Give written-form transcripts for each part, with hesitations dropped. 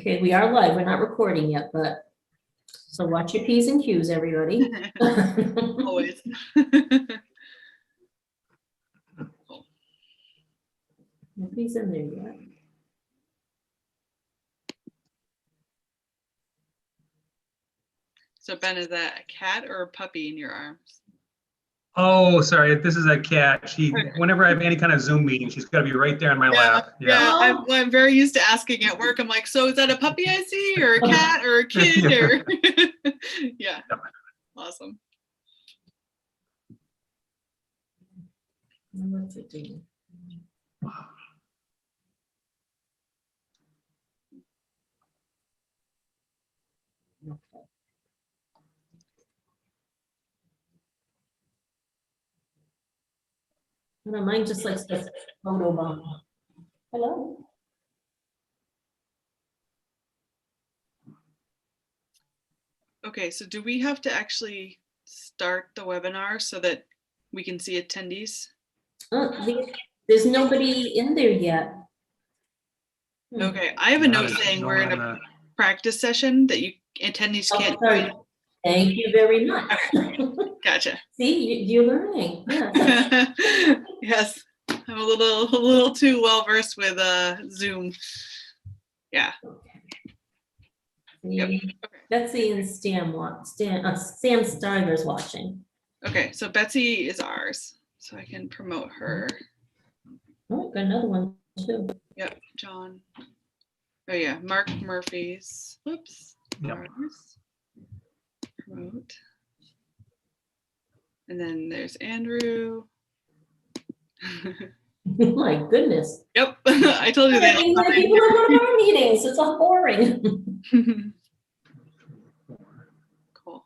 Okay, we are live. We're not recording yet, but so watch your P's and Q's, everybody. Always. Nobody's in there yet. So Ben, is that a cat or a puppy in your arms? Oh, sorry. This is a cat. Whenever I have any kind of Zoom meeting, she's got to be right there on my lap. Yeah. I'm very used to asking at work. I'm like, so is that a puppy I see, or a cat, or a kid, or yeah. Awesome. What's it doing? Okay. No, mine just likes this photo bomb. Hello. Okay, so do we have to actually start the webinar so that we can see attendees? There's nobody in there yet. Okay, I have a note saying we're in a practice session that you attendees can't. Sorry. Thank you very much. Gotcha. See, you're learning. Yeah. Yes, I'm a little too well versed with Zoom. Yeah. Yep. Okay. Betsy and Sam Stiver's watching. Okay, so Betsy is ours, so I can promote her. Oh, got another one too. Yep, John. Oh yeah, Mark Murphy's. Whoops. Yep. Ours. Promote. And then there's Andrew. My goodness. Yep, I told you that. People are going to our meetings. It's all boring. Cool.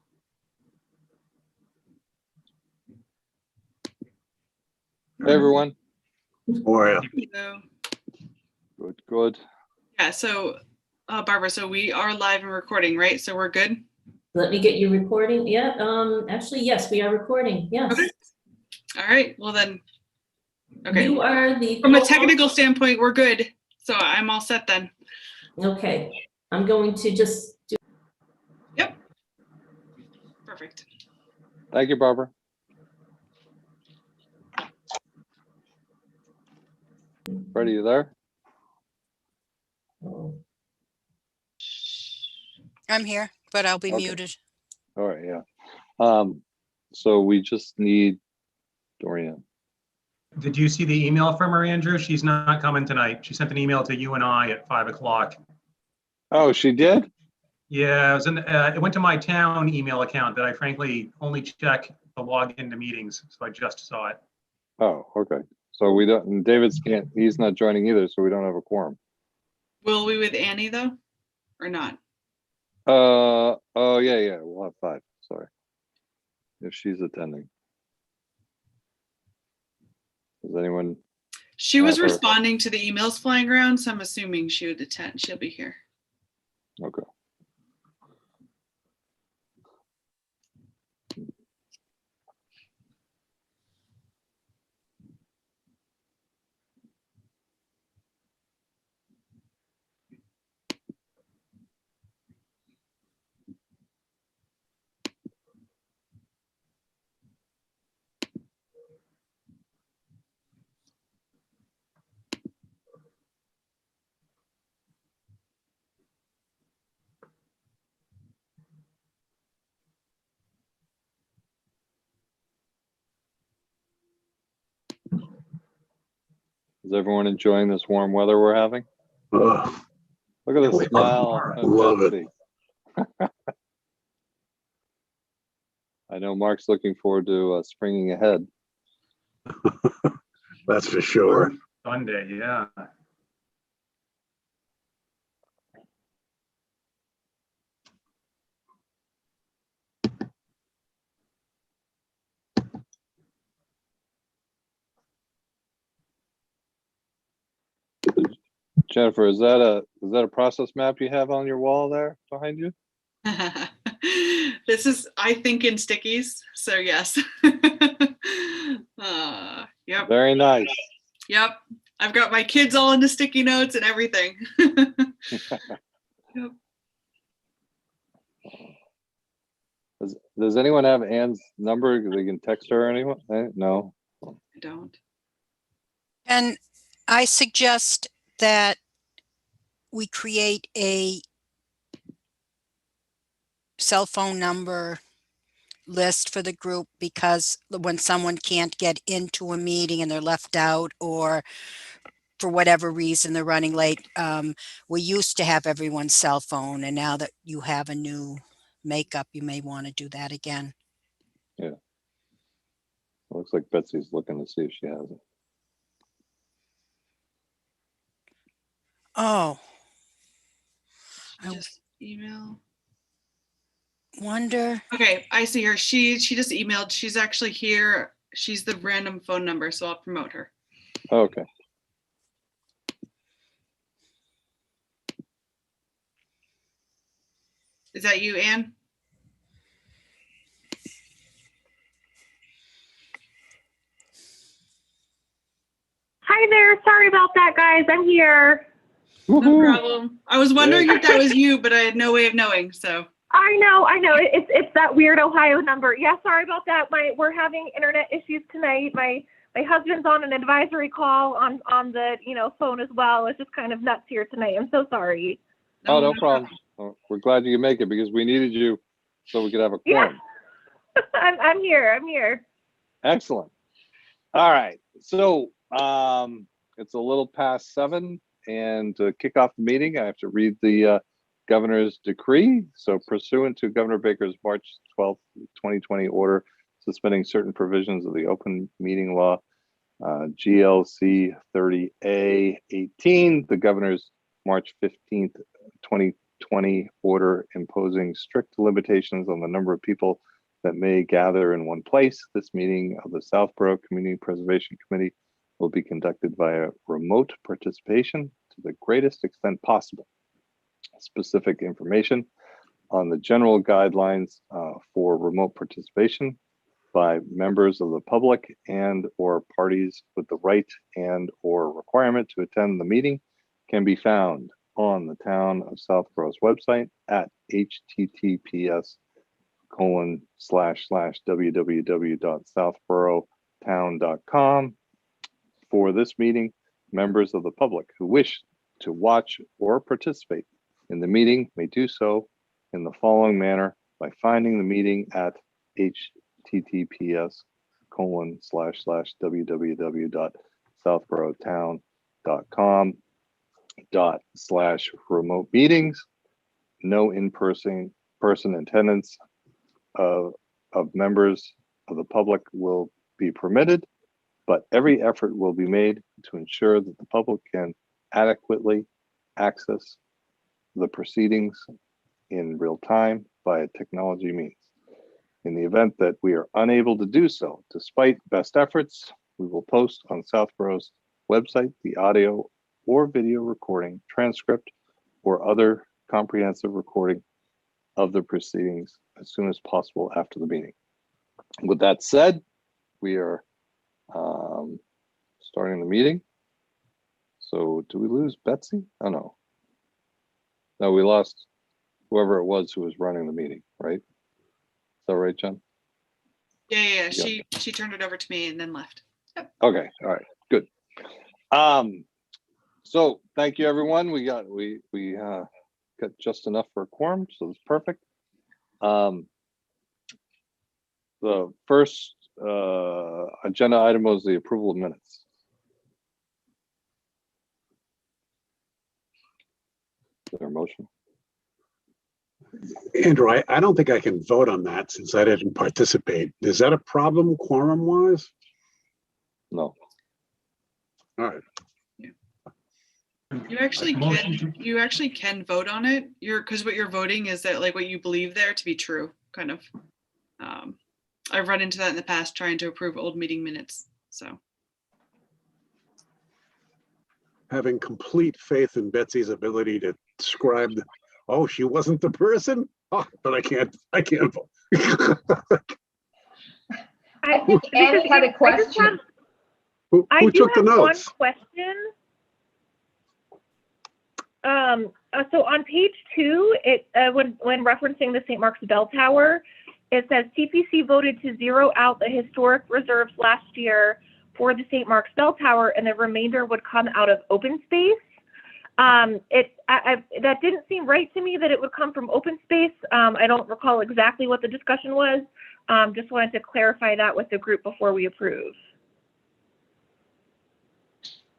Hey everyone. How are you? So, Good. yeah, so Barbara, so we are live and recording, right? So we're good? Let me get you recording. Yeah, actually, yes, we are recording. Yes. Okay. All right, well then, okay. You are the From a technical standpoint, we're good. So I'm all set then. Okay. I'm going to just do. Yep. Perfect. Thank you, Barbara. Freddie, you there? Oh. I'm here, but I'll be Okay. muted. All right, yeah. So we just need Dorian. Did you see the email from her, Andrew? She's not coming tonight. She sent an email to you and I at 5 o'clock. Oh, she did? Yeah, it went to my town email account that I frankly only check the login to meetings, so I just saw it. Oh, okay. So we don't, and he's not joining either, so we don't have a quorum. Will we with Annie though, or not? Oh yeah, we'll have 5, sorry. If she's attending. Does anyone? She was Her. responding to the emails flying around, so I'm assuming she would attend. She'll be here. Okay. Is everyone enjoying this warm weather we're having? Ugh, Look at the smile. on love it. Betsy. I know Mark's looking forward to springing ahead. that's for sure. Sunday, yeah. Jennifer, is that a process map you have on your wall there behind you? This is, I think, in stickies. So yes. Yep. Very nice. Yep. I've got my kids all into sticky notes and everything. Yep. Does anyone have Ann's number? They can text her or anyone? No. I don't. And I suggest that we create a cell phone number list for the group, because when someone can't get into a meeting and they're left out, or for whatever reason they're running late, we used to have everyone's cell phone, and now that you have a new makeup, you may want to do that again. Looks like Betsy's looking to see if she has it. Oh, She I- just email. wonder. Okay, I see her. She just emailed. She's actually here. She's the random phone number, so I'll promote her. Okay. Is that you, Anne? Hi there. Sorry about that, guys. I'm here. No Woohoo! problem. I was wondering if that was you, but I had no way of knowing. So I know. It's that weird Ohio number. Yeah, sorry about that. We're having internet issues tonight. My husband's on an advisory call on the phone as well. It's just kind of nuts here tonight. I'm so sorry. Oh, no problem. Oh, we're glad you can make it because we needed you so we could have a Yeah. quorum. I'm here. Excellent. All right. So it's a little past 7, and to kick off the meeting, I have to read the governor's decree. So pursuant to Governor Baker's March 12th, 2020 order suspending certain provisions of the open meeting law, GLC 30A-18, the governor's March 15th, 2020 order imposing strict limitations on the number of people that may gather in one place. This meeting of the Southborough Community Preservation Committee will be conducted via remote participation to the greatest extent possible. Specific information on the general guidelines for remote participation by members of the public and or parties with the right and or requirement to attend the meeting can be found on the Town of Southborough's website at https://www.southboroughtown.com. For this meeting, members of the public who wish to watch or participate in the meeting may do so in the following manner by finding the meeting at https://www.southboroughtown.com/remote meetings. No in-person attendance of members of the public will be permitted, but every effort will be made to ensure that the public can adequately access the proceedings in real time via technology means. In the event that we are unable to do so, despite best efforts, we will post on Southborough's website the audio or video recording, transcript, or other comprehensive recording of the proceedings as soon as possible after the meeting. With that said, we are starting the meeting. So do we lose Betsy? Oh, no. No, we lost whoever it was who was running the meeting, right? Is that right, John? yeah. She turned it over to me and then left. Yep. Okay, all right, good. So thank you, everyone. We got just enough for a quorum, so it's perfect. The first agenda item was the approval of minutes. Is there a motion? Andrew, I don't think I can vote on that since I didn't participate. Is that a problem quorum wise? No. All right. You actually Motion can. to- You actually can vote on it. Because what you're voting is that like what you believe there to be true, kind of. I've run into that in the past trying to approve old meeting minutes. So Having complete faith in Betsy's ability to describe oh, she wasn't the person? Oh, but I can't vote. I think Annie had a question. Who I do took the have one notes? question. So on page 2, it when referencing the St. Mark's Bell Tower, it says CPC voted to zero out the historic reserves last year for the St. Mark's Bell Tower, and the remainder would come out of open space. That didn't seem right to me that it would come from open space. I don't recall exactly what the discussion was. Just wanted to clarify that with the group before we approve.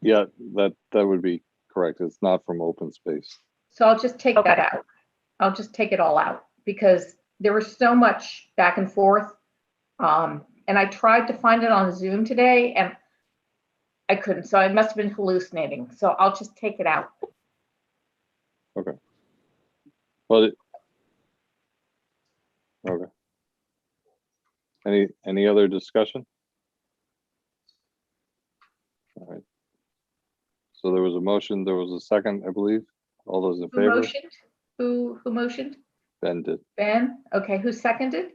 Yeah, that would be correct. It's not from open space. So I'll just take Okay. that out. I'll just take it all out because there was so much back and forth. And I tried to find it on Zoom today and I couldn't. So I must have been hallucinating. So I'll just take it out. Okay. Well, okay. Any other discussion? All right. So there was a motion, there was a second, I believe. All those in Who favor? motioned? Who motioned? Ben did. Ben? Okay, who seconded?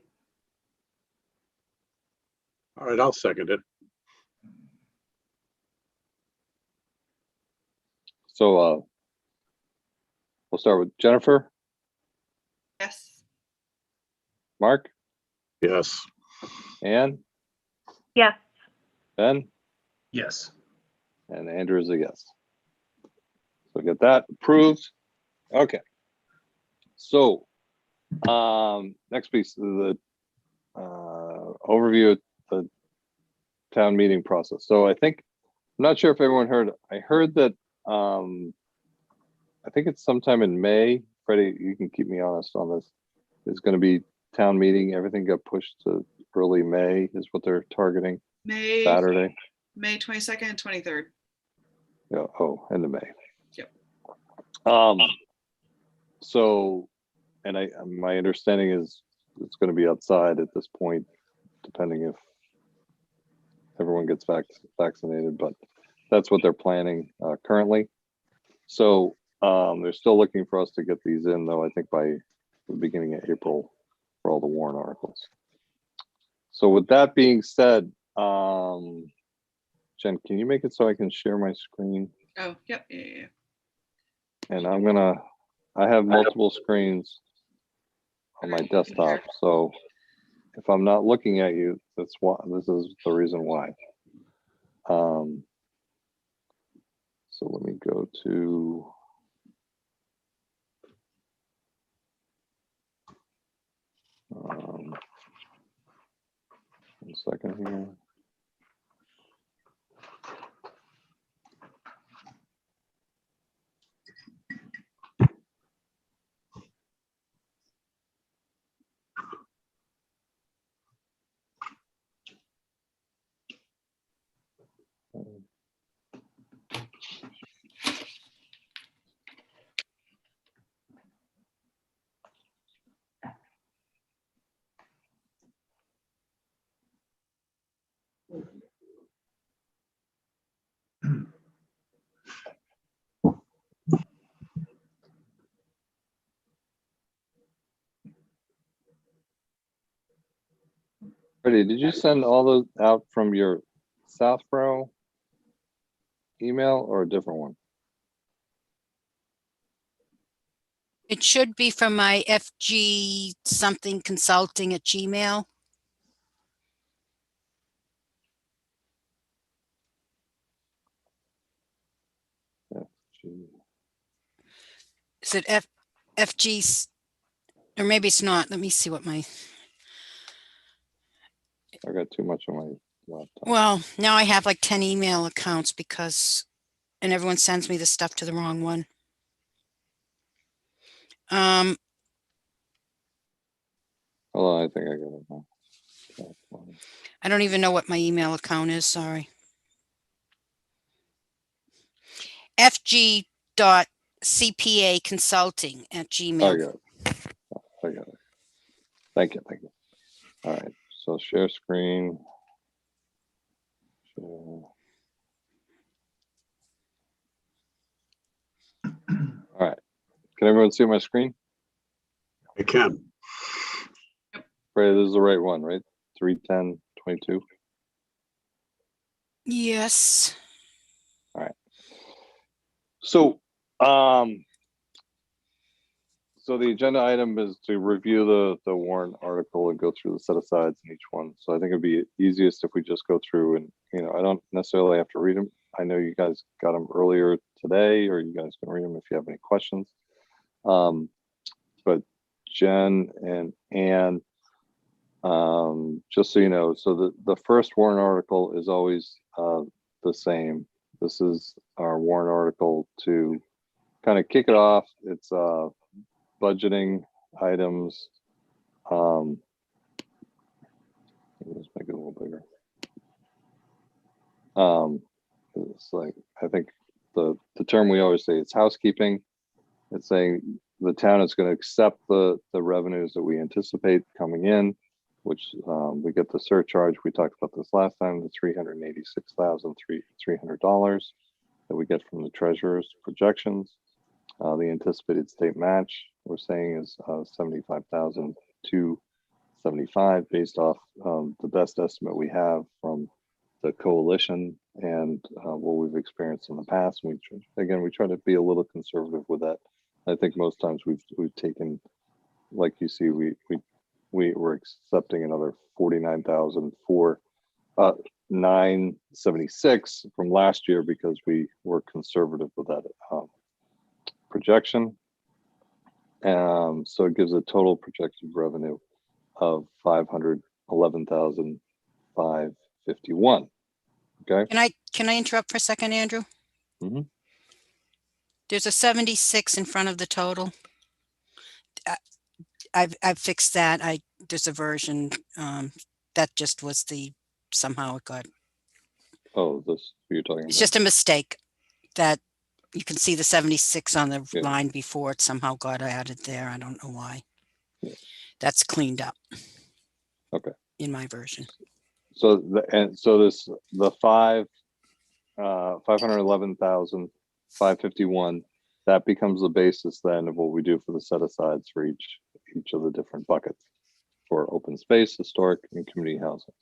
All right, I'll second it. So we'll start with Jennifer, Yes. Mark, Yes. Ann, Yes. Ben, Yes. and Andrew is a yes. So get that approved. Okay. So next piece, the overview of the town meeting process. So I think, I'm not sure if everyone heard, I heard that I think it's sometime in May. Freddie, you can keep me honest on this. It's going to be town meeting. Everything got pushed to early May is what they're targeting. May Saturday. May 22nd and 23rd. Yeah. Oh, end of May. Yep. So, and my understanding is it's going to be outside at this point, depending if everyone gets vaccinated, but that's what they're planning currently. So they're still looking for us to get these in, though, I think by the beginning of April for all the warrant articles. So with that being said, Jen, can you make it so I can share my screen? Oh, yep. Yeah. And I have multiple screens on my desktop, so if I'm not looking at you, that's why. This is the reason why. So let me go to one second here. Freddie, did you send all those out from your Southborough email or a different one? It should be from my FG something consulting at Gmail. Is it FG or maybe it's not? Let me see what my, I got too much on my laptop. well, now I have like 10 email accounts and everyone sends me the stuff to the wrong one. Hold on, I think I got it now. I don't even know what my email account is, sorry. fg.cpa consulting at I Gmail. got it. I got it. Thank you. All right, so share screen. Share. All right, can everyone see my screen? I can. Right, this is the right one, right? 31022. Yes. All right. So So the agenda item is to review the warrant article and go through the set asides in each one. So I think it'd be easiest if we just go through and, I don't necessarily have to read them. I know you guys got them earlier today, or you guys can read them if you have any questions. But Jen and Ann, just so you know, so the first warrant article is always the same. This is our warrant article to kind of kick it off. It's budgeting items. Let's make it a little bigger. It's like, I think the term we always say, it's housekeeping. It's saying the town is going to accept the revenues that we anticipate coming in, which we get the surcharge. We talked about this last time, the $386,300 that we get from the treasurer's projections. The anticipated state match we're saying is $75,275 based off the best estimate we have from the coalition and what we've experienced in the past. We try to be a little conservative with that. I think most times we've taken, like you see, we were accepting another 49,976 from last year because we were conservative with that projection. So it gives a total projected revenue of $511,551. Okay. Can I interrupt for a second, Andrew? Mhm. There's a 76 in front of the total. I've fixed that. There's a version that just was somehow it got. Oh, this you're talking about. It's just a mistake that you can see the 76 on the Yeah. line before it somehow got added there. I don't know why. Yeah. That's cleaned up. Okay. In my version. So the 511,551, that becomes the basis then of what we do for the set asides for each of the different buckets for open space, historic, and community housing.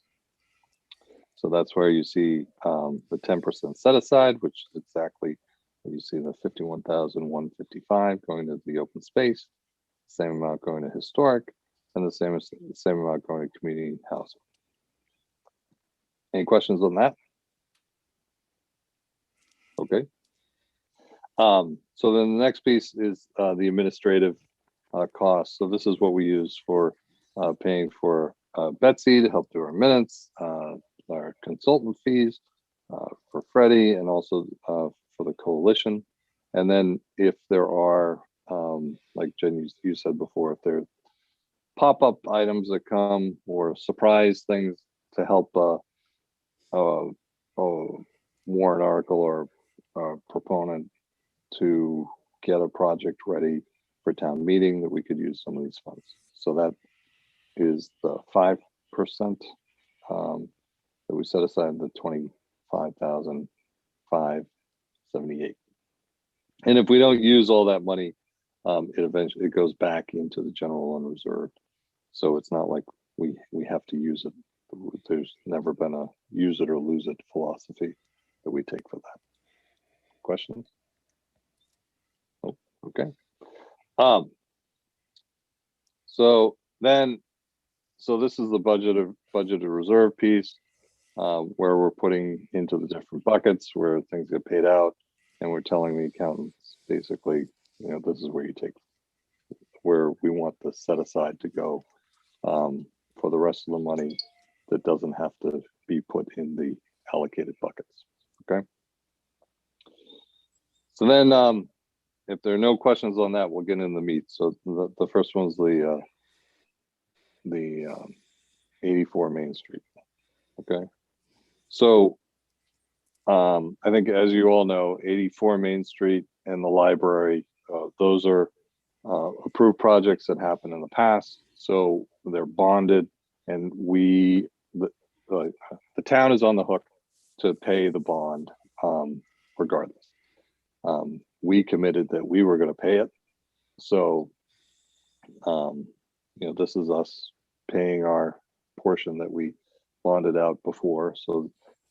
So that's where you see the 10% set aside, which is exactly you see the 51,155 going to the open space, same amount going to historic, and the same amount going to community housing. Any questions on that? Okay. So then the next piece is the administrative costs. So this is what we use for paying for Betsy to help do our minutes, our consultant fees for Freddie, and also for the coalition. And then if there are, like Jen, you said before, if there are pop-up items that come or surprise things to help a warrant article or a proponent to get a project ready for town meeting, that we could use some of these funds. So that is the 5% that we set aside, the 25,578. And if we don't use all that money, it goes back into the general unreserved. So it's not like we have to use it. There's never been a use it or lose it philosophy that we take for that. Questions? Oh, okay. So this is the budgeted reserve piece, where we're putting into the different buckets where things get paid out, and we're telling the accountants basically, this is where you take, where we want the set aside to go for the rest of the money that doesn't have to be put in the allocated buckets. Okay. So then, if there are no questions on that, we'll get into the meat. So the first one's the 84 Main Street. Okay. So I think, as you all know, 84 Main Street and the library, those are approved projects that happened in the past. So they're bonded, and the town is on the hook to pay the bond regardless. We committed that we were going to pay it. So, this is us paying our portion that we bonded out before. So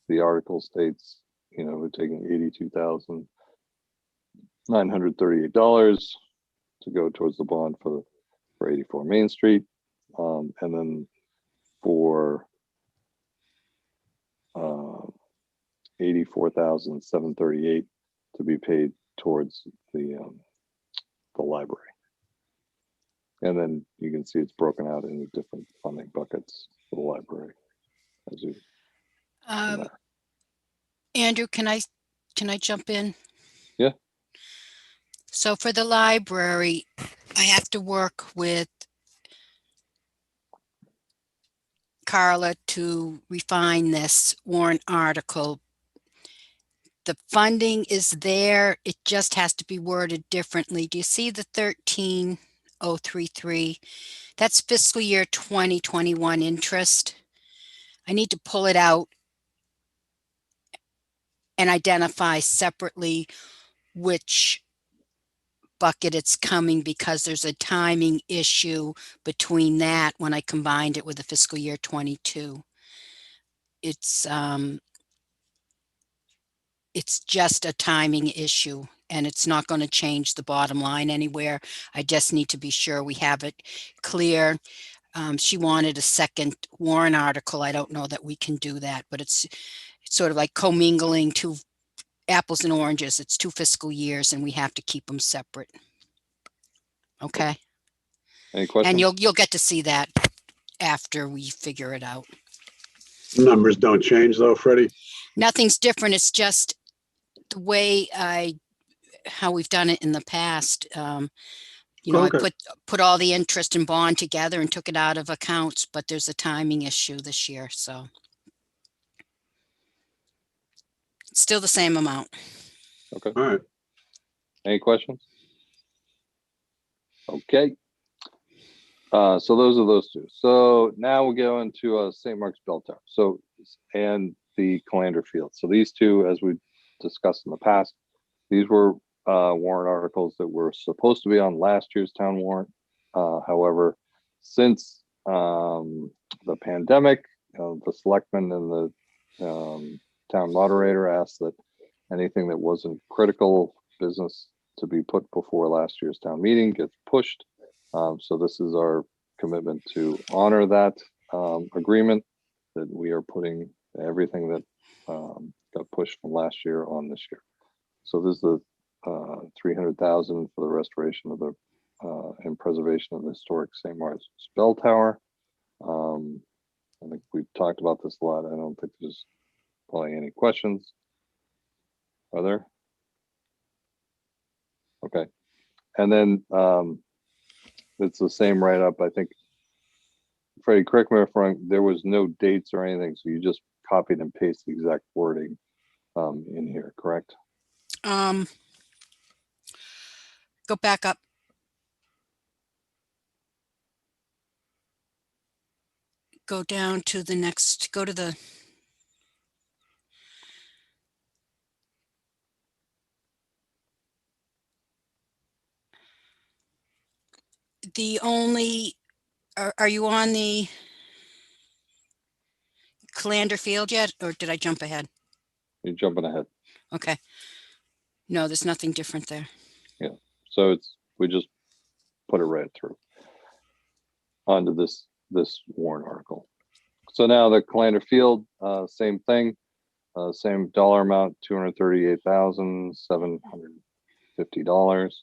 the article states, we're taking $82,938 to go towards the bond for 84 Main Street. And then for 84,738 to be paid towards the library. And then you can see it's broken out into different funding buckets for the library. As you, Andrew, can I jump in? Yeah. So for the library, I have to work with Carla to refine this warrant article. The funding is there. It just has to be worded differently. Do you see the 13,033? That's fiscal year 2021 interest. I need to pull it out and identify separately which bucket it's coming, because there's a timing issue between that when I combined it with the fiscal year 22. It's just a timing issue, and it's not going to change the bottom line anywhere. I just need to be sure we have it clear. She wanted a second warrant article. I don't know that we can do that, but it's sort of like commingling two apples and oranges. It's 2 fiscal years and we have to keep them separate. Okay. any questions? And you'll get to see that after we figure it out. Numbers don't change though, Freddie. Nothing's different. It's just the way how we've done it in the past. You know, Okay. I put all the interest and bond together and took it out of accounts, but there's a timing issue this year, so it's still the same amount. Okay. All right. Any questions? Okay. So those are those two. So now we'll go into St. Mark's Bell Tower. So, and the Calandra Field. So these two, as we discussed in the past, these were warrant articles that were supposed to be on last year's town warrant. However, since the pandemic, the selectmen and the town moderator asked that anything that wasn't critical business to be put before last year's town meeting gets pushed. So this is our commitment to honor that agreement, that we are putting everything that got pushed from last year on this year. So this is the 300,000 for the restoration of the and preservation of the historic St. Mark's Bell Tower. I think we've talked about this a lot. I don't think there's probably any questions. Are there? Okay. And then it's the same write-up. I think, Freddie, correct me if I'm wrong, there was no dates or anything, so you just copied and pasted the exact wording in here, correct? Go back up. Go down to the next, go to the only, are you on the Calandra Field yet, or did I jump ahead? You're jumping ahead. Okay. No, there's nothing different there. So we just put it right through onto this warrant article. So now the Calandra Field, same thing, same dollar amount, $238,750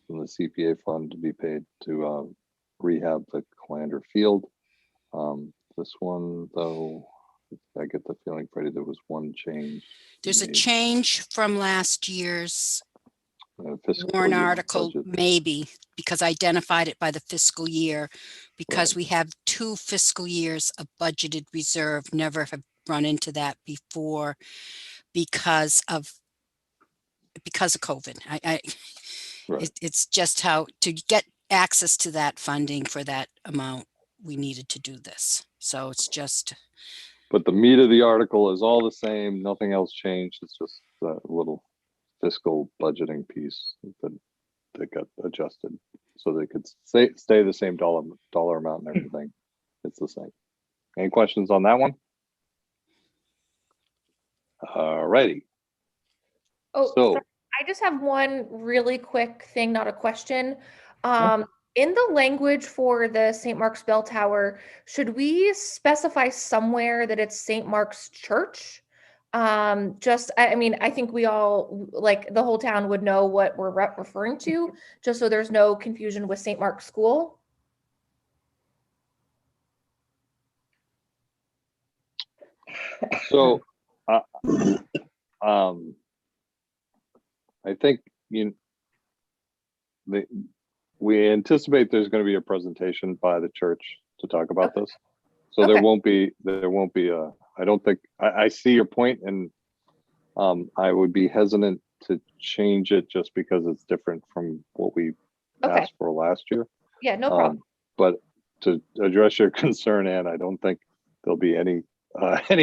from the CPA fund to be paid to rehab the Calandra Field. This one, though, I get the feeling, Freddie, there was one change. There's a made, change from last year's fiscal warrant year article, budget. maybe, because I identified it by the fiscal year, because Right. we have 2 fiscal years of budgeted reserve, never have run into that before because of COVID. Right. It's just how to get access to that funding for that amount, we needed to do this. So it's just, But the meat of the article is all the same. Nothing else changed. It's just a little fiscal budgeting piece that got adjusted so they could stay the same dollar amount and everything. It's the same. Any questions on that one? All righty. Oh, So sorry. I just have one really quick thing, not a question. In the language for the St. Mark's Bell Tower, should we specify somewhere that it's St. Mark's Church? I mean, I think we all, like, the whole town would know what we're referring to, just so there's no confusion with St. Mark's School. So, I think we anticipate there's going to be a presentation by the church to talk about this. So Okay. there won't be I don't think, I see your point, and I would be hesitant to change it just because it's different from what we Okay. asked for last year. Yeah, no problem. But to address your concern, Ann, I don't think there'll be any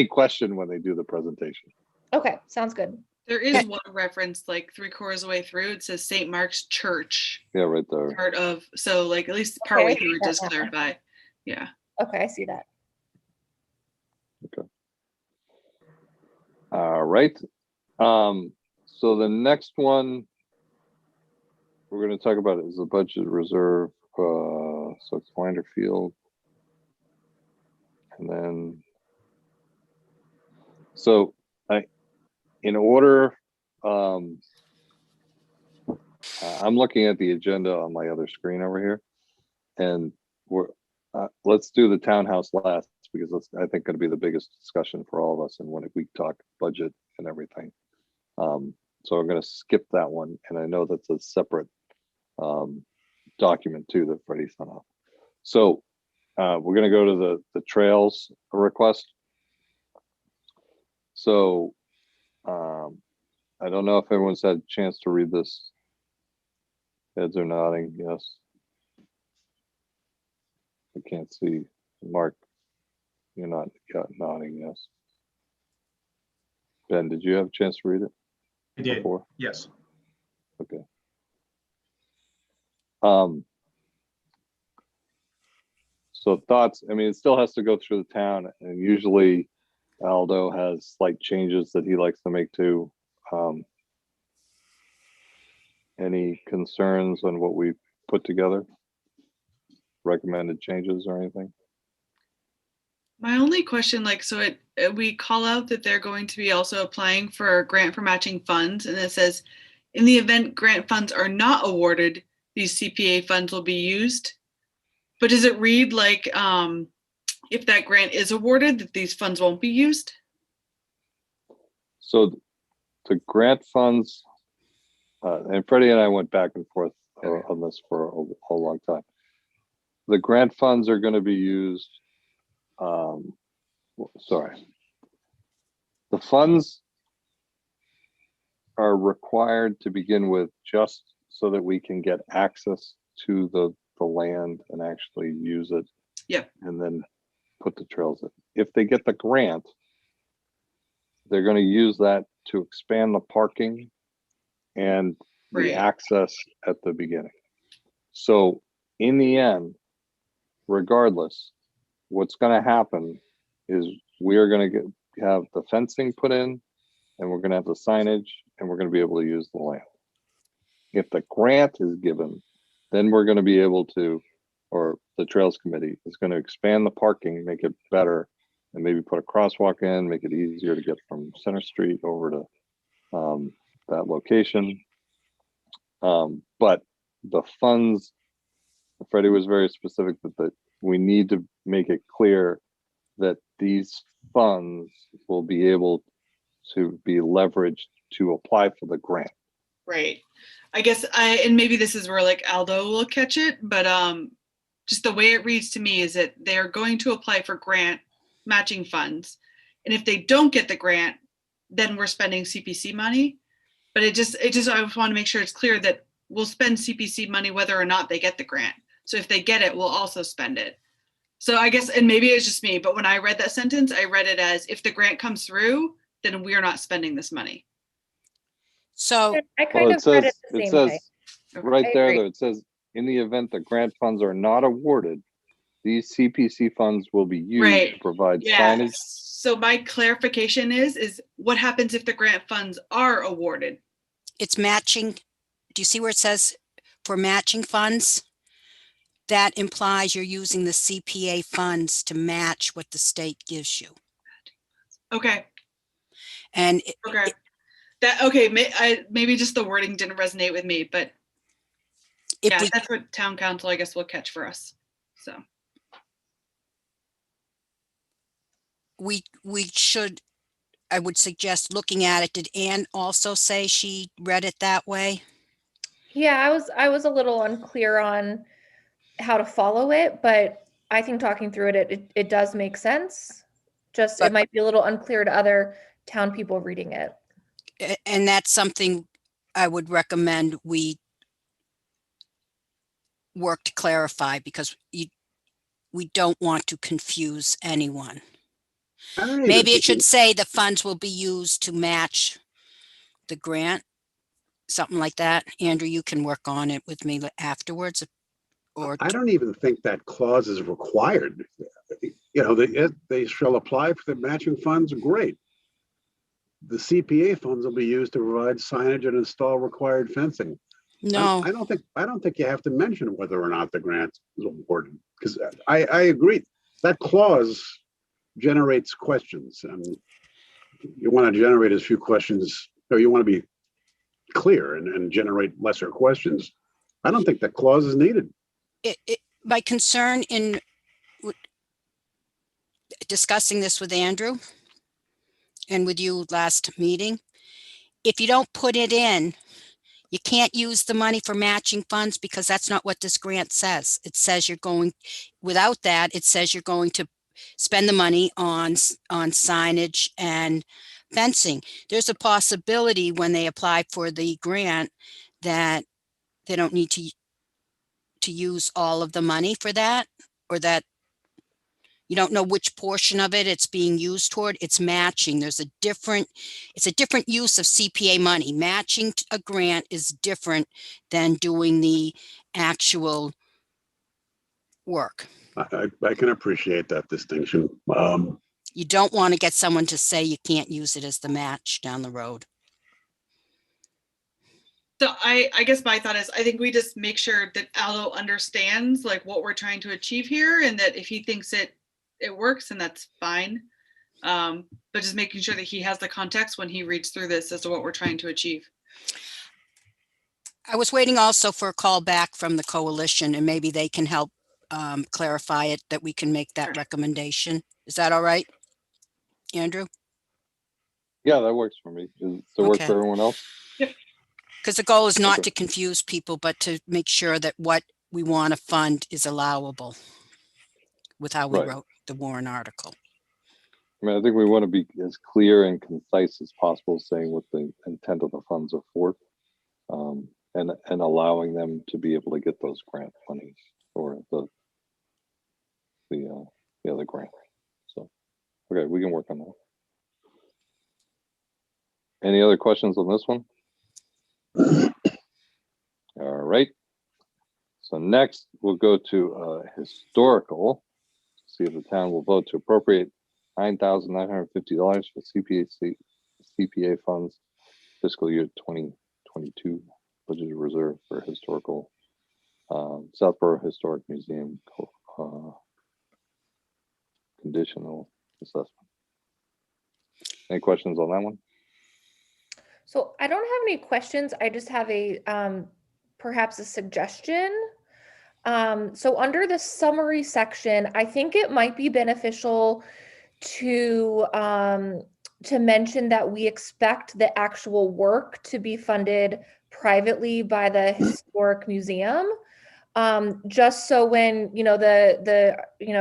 question when they do the presentation. Okay, sounds good. There is one reference like 3/4 of the way through. It says St. Mark's Church. Yeah, right there. Part of, so like at least partway Okay. through it does clarify. Yeah. Okay, I see that. All right. So the next one we're going to talk about is the budget reserve. So it's Winder Field. And then, so in order, I'm looking at the agenda on my other screen over here, and let's do the townhouse last, because that's, I think, going to be the biggest discussion for all of us, and when we talk budget and everything. So I'm going to skip that one, and I know that's a separate document too that Freddie sent off. So we're going to go to the trails request. So I don't know if everyone's had a chance to read this. Heads are nodding, yes. I can't see. Mark, you're not nodding, yes. Ben, did you have a chance to read it? I did, Before? yes. Okay. So thoughts, I mean, it still has to go through the town, and usually Aldo has slight changes that he likes to make too. Any concerns on what we put together? Recommended changes or anything? My only question, like, so we call out that they're going to be also applying for a grant for matching funds, and it says, in the event grant funds are not awarded, these CPA funds will be used. But does it read like if that grant is awarded, that these funds won't be used? So the grant funds, and Freddie and I went back and forth on this for a long time. The grant funds are going to be used. Sorry. The funds are required to begin with just so that we can get access to the land and actually use it. Yeah. And then put the trails in. If they get the grant, they're going to use that to expand the parking and the Right. access at the beginning. So in the end, regardless, what's going to happen is we are going to have the fencing put in, and we're going to have the signage, and we're going to be able to use the land. If the grant is given, then we're going to be able to, or the Trails Committee is going to expand the parking, make it better, and maybe put a crosswalk in, make it easier to get from Center Street over to that location. But the funds, Freddie was very specific that we need to make it clear that these funds will be able to be leveraged to apply for the grant. Right. I guess and maybe this is where like Aldo will catch it, but just the way it reads to me is that they're going to apply for grant matching funds. And if they don't get the grant, then we're spending CPC money. But I just I want to make sure it's clear that we'll spend CPC money whether or not they get the grant. So if they get it, we'll also spend it. So I guess, and maybe it's just me, but when I read that sentence, I read it as if the grant comes through, then we're not spending this money. So I kind of read it the same way. Right I there, agree. though, it says, in the event the grant funds are not awarded, these CPC funds will be used Right. to provide Yeah. signage. So my clarification is what happens if the grant funds are awarded? it's matching. Do you see where it says for matching funds? that implies you're using the CPA funds to match what the state gives you. Okay. And Okay. That, okay, maybe just the wording didn't resonate with me, but if yeah, we, that's what town council, I guess, will catch for us. So, we should, I would suggest looking at it. Did Anne also say she read it that way? Yeah, I was a little unclear on how to follow it, but I think talking through it does make sense. Just But- it might be a little unclear to other town people reading it. And that's something I would recommend we work to clarify, because we don't want to confuse anyone. I don't even Maybe it think should say the funds will be used to match the grant, something like that. Andrew, you can work on it with me afterwards. Or I don't even think that clause is required. You know, they shall apply for the matching funds, great. The CPA funds will be used to provide signage and install required fencing. no, I don't think you have to mention whether or not the grant is awarded, because I agree. That clause generates questions, and you want to generate as few questions, or you want to be clear and generate lesser questions. I don't think that clause is needed. my concern in discussing this with Andrew and with you last meeting, if you don't put it in, you can't use the money for matching funds, because that's not what this grant says. It says you're going, without that, it says you're going to spend the money on signage and fencing. There's a possibility when they apply for the grant that they don't need to use all of the money for that, or that you don't know which portion of it it's being used toward. It's matching. It's a different use of CPA money. Matching a grant is different than doing the actual work. I can appreciate that distinction. You don't want to get someone to say you can't use it as the match down the road. so I guess my thought is, I think we just make sure that Aldo understands like what we're trying to achieve here, and that if he thinks it works, and that's fine. But just making sure that he has the context when he reads through this as to what we're trying to achieve. I was waiting also for a call back from the coalition, and maybe they can help clarify it, that we can make that Sure. recommendation. Is that all right, Andrew? Yeah, that works for me. Does it work Okay. for everyone else? Because the goal is not Okay. to confuse people, but to make sure that what we want to fund is allowable with how we Right. wrote the warrant article. I mean, I think we want to be as clear and concise as possible, saying what the intent of the funds are for, and allowing them to be able to get those grant monies or the grant. So, okay, we can work on that. Any other questions on this one? All right. So next we'll go to historical. See if the town will vote to appropriate $9,950 for CPA funds fiscal year 2022 budgeted reserve for historical Southborough Historic Museum conditional assessment. Any questions on that one? So I don't have any questions. I just have a perhaps a suggestion. So under the summary section, I think it might be beneficial to mention that we expect the actual work to be funded privately by the historic museum. Just so when the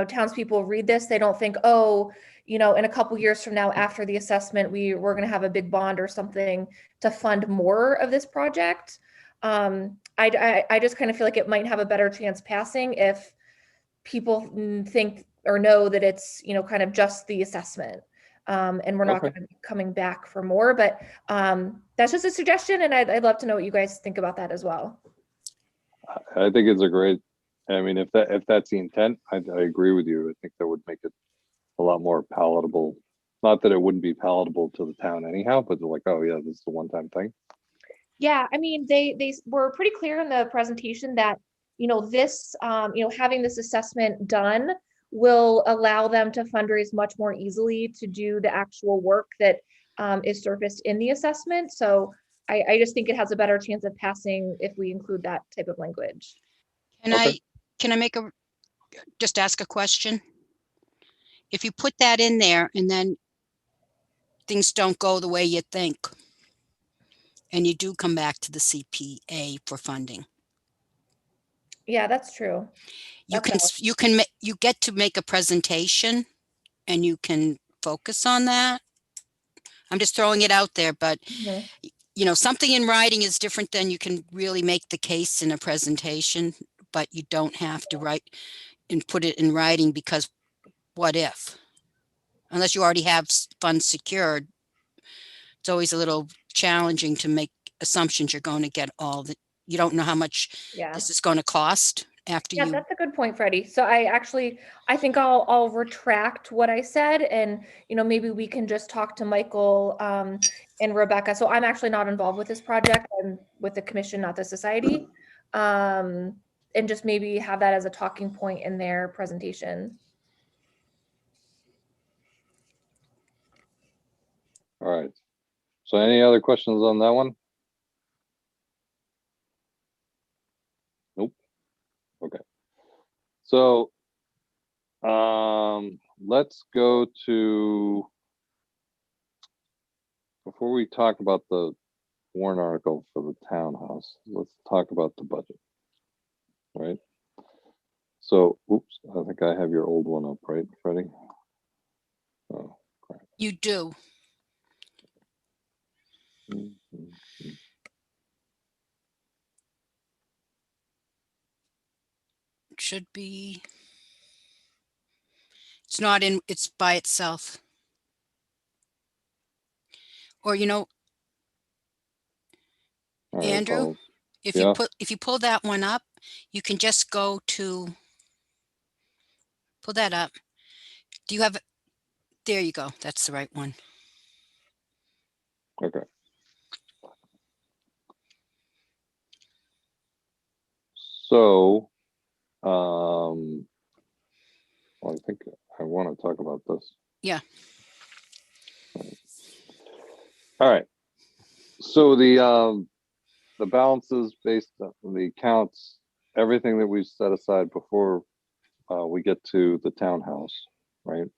townspeople read this, they don't think, oh, in a couple years from now, after the assessment, we're going to have a big bond or something to fund more of this project. I just kind of feel like it might have a better chance passing if people think or know that it's kind of just the assessment, and we're not Okay. going to be coming back for more. But that's just a suggestion, and I'd love to know what you guys think about that as well. I think it's a great. I mean, if that's the intent, I agree with you. I think that would make it a lot more palatable. Not that it wouldn't be palatable to the town anyhow, but they're like, oh yeah, this is a one-time thing. Yeah, I mean, they were pretty clear in the presentation that this, having this assessment done will allow them to fundraise much more easily to do the actual work that is surfaced in the assessment. So I just think it has a better chance of passing if we include that type of language. Okay. Can I just ask a question? If you put that in there and then things don't go the way you think, and you do come back to the CPA for funding, Yeah, that's true. you That's you get to make a presentation and you can focus on that. I'm just throwing it out there, but Mhm. something in writing is different than you can really make the case in a presentation, but you don't have to write and put it in writing, because what if? Unless you already have funds secured, it's always a little challenging to make assumptions you're going to get you don't know how much Yeah. this is going to cost after Yeah, you. that's a good point, Freddie. So I think I'll retract what I said, and maybe we can just talk to Michael and Rebecca. So I'm actually not involved with this project. I'm with the commission, not the society. And just maybe have that as a talking point in their presentation. All right. So any other questions on that one? Nope. Okay. So let's go to, before we talk about the warrant article for the townhouse, let's talk about the budget. Right? So, oops, I think I have your old one up, right, Freddie? Oh, crap. You do. Mhm. It should be. It's not in. It's by itself. Or All right, Andrew, well, if yeah. you pull that one up, you can just go to pull that up. Do you have? There you go. That's the right one. Okay. So, well, I think I want to talk about this. Yeah. All right. So the balances based on the accounts, everything that we've set aside before we get to the townhouse, right?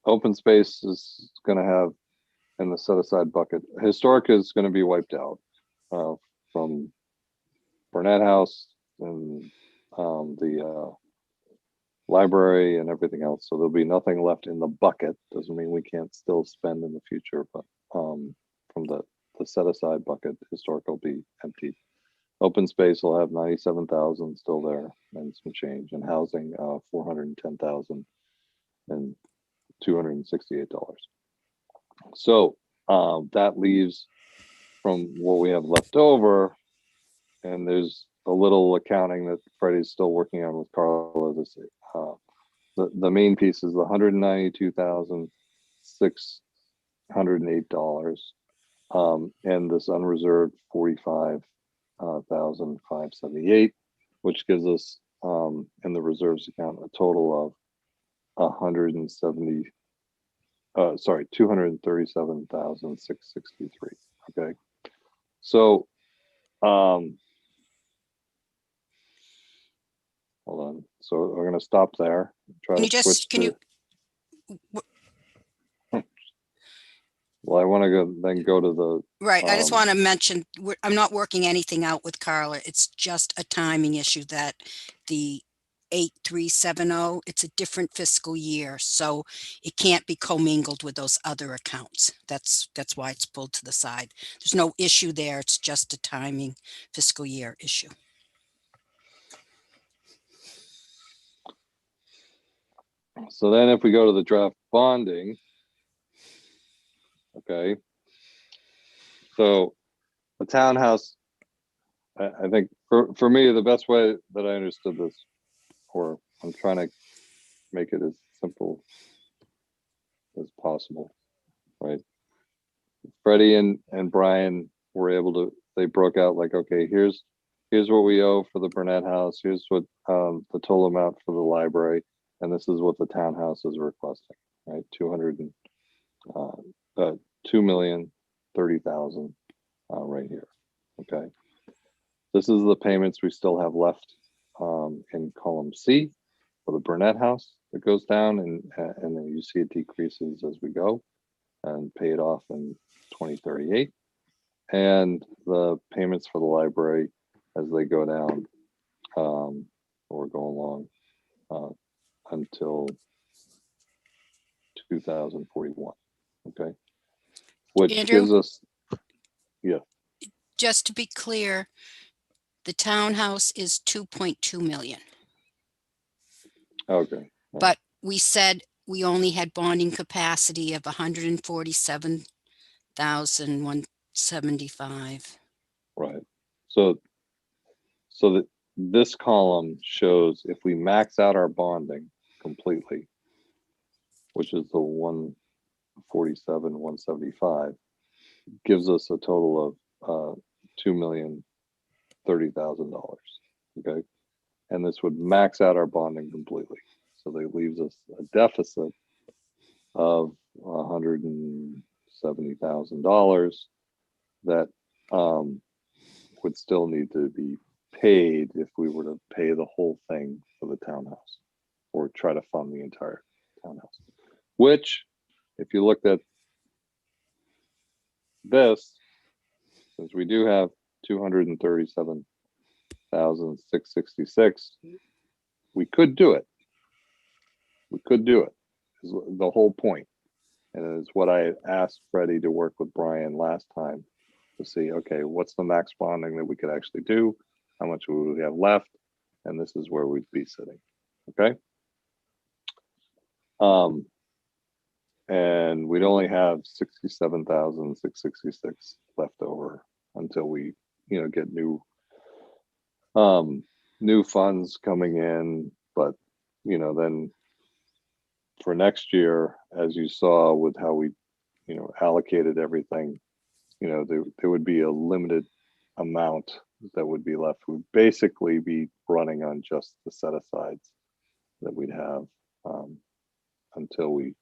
Open space is going to have in the set aside bucket. Historic is going to be wiped out from Burnett House and the library and everything else. So there'll be nothing left in the bucket. Doesn't mean we can't still spend in the future, but from the set aside bucket, historic will be emptied. Open space will have 97,000 still there and some change, and housing 410,000 and $268. So that leaves from what we have left over, and there's a little accounting that Freddie's still working on with Carla. This the main piece is the $192,608, and this unreserved $45,578, which gives us in the reserves account a total of 237,663. Okay, so hold on. So we're going to stop there. Try Can to you switch can to. you? Well, I want to go to the. Right. I just want to mention, I'm not working anything out with Carla. It's just a timing issue that the 8370, it's a different fiscal year. So it can't be commingled with those other accounts. That's why it's pulled to the side. There's no issue there. It's just a timing fiscal year issue. So then if we go to the draft bonding, okay. So the townhouse, I think for me, the best way that I understood this, or I'm trying to make it as simple as possible, right? Freddie and Brian were able to, they broke out like, okay, here's here's what we owe for the Burnett House. Here's what the total amount for the library, and this is what the townhouse is requesting. Right, 2,030,000 right here. Okay, this is the payments we still have left in column C for the Burnett House that goes down, and then you see it decreases as we go, and pay it off in 2038, and the payments for the library as they go down or go along until 2041. Okay, which Andrew? gives us, yeah, Just to be clear, the townhouse is 2.2 million, okay. but we said we only had bonding capacity of 147,175. Right. So that this column shows if we max out our bonding completely, which is the 147, 175, gives us a total of $2,030,000. Okay. And this would max out our bonding completely. So that leaves us a deficit of $170,000 that would still need to be paid if we were to pay the whole thing for the townhouse or try to fund the entire townhouse. Which, if you looked at this, since we do have 237,666, we could do it. We could do it. Is the whole point. And it's what I asked Freddie to work with Brian last time to see, okay, what's the max bonding that we could actually do? How much would we have left? And this is where we'd be sitting. Okay. And we'd only have 67,666 left over until we, get new funds coming in. But, then for next year, as you saw with how we, allocated everything, there would be a limited amount that would be left. We'd basically be running on just the set asides that we'd have until we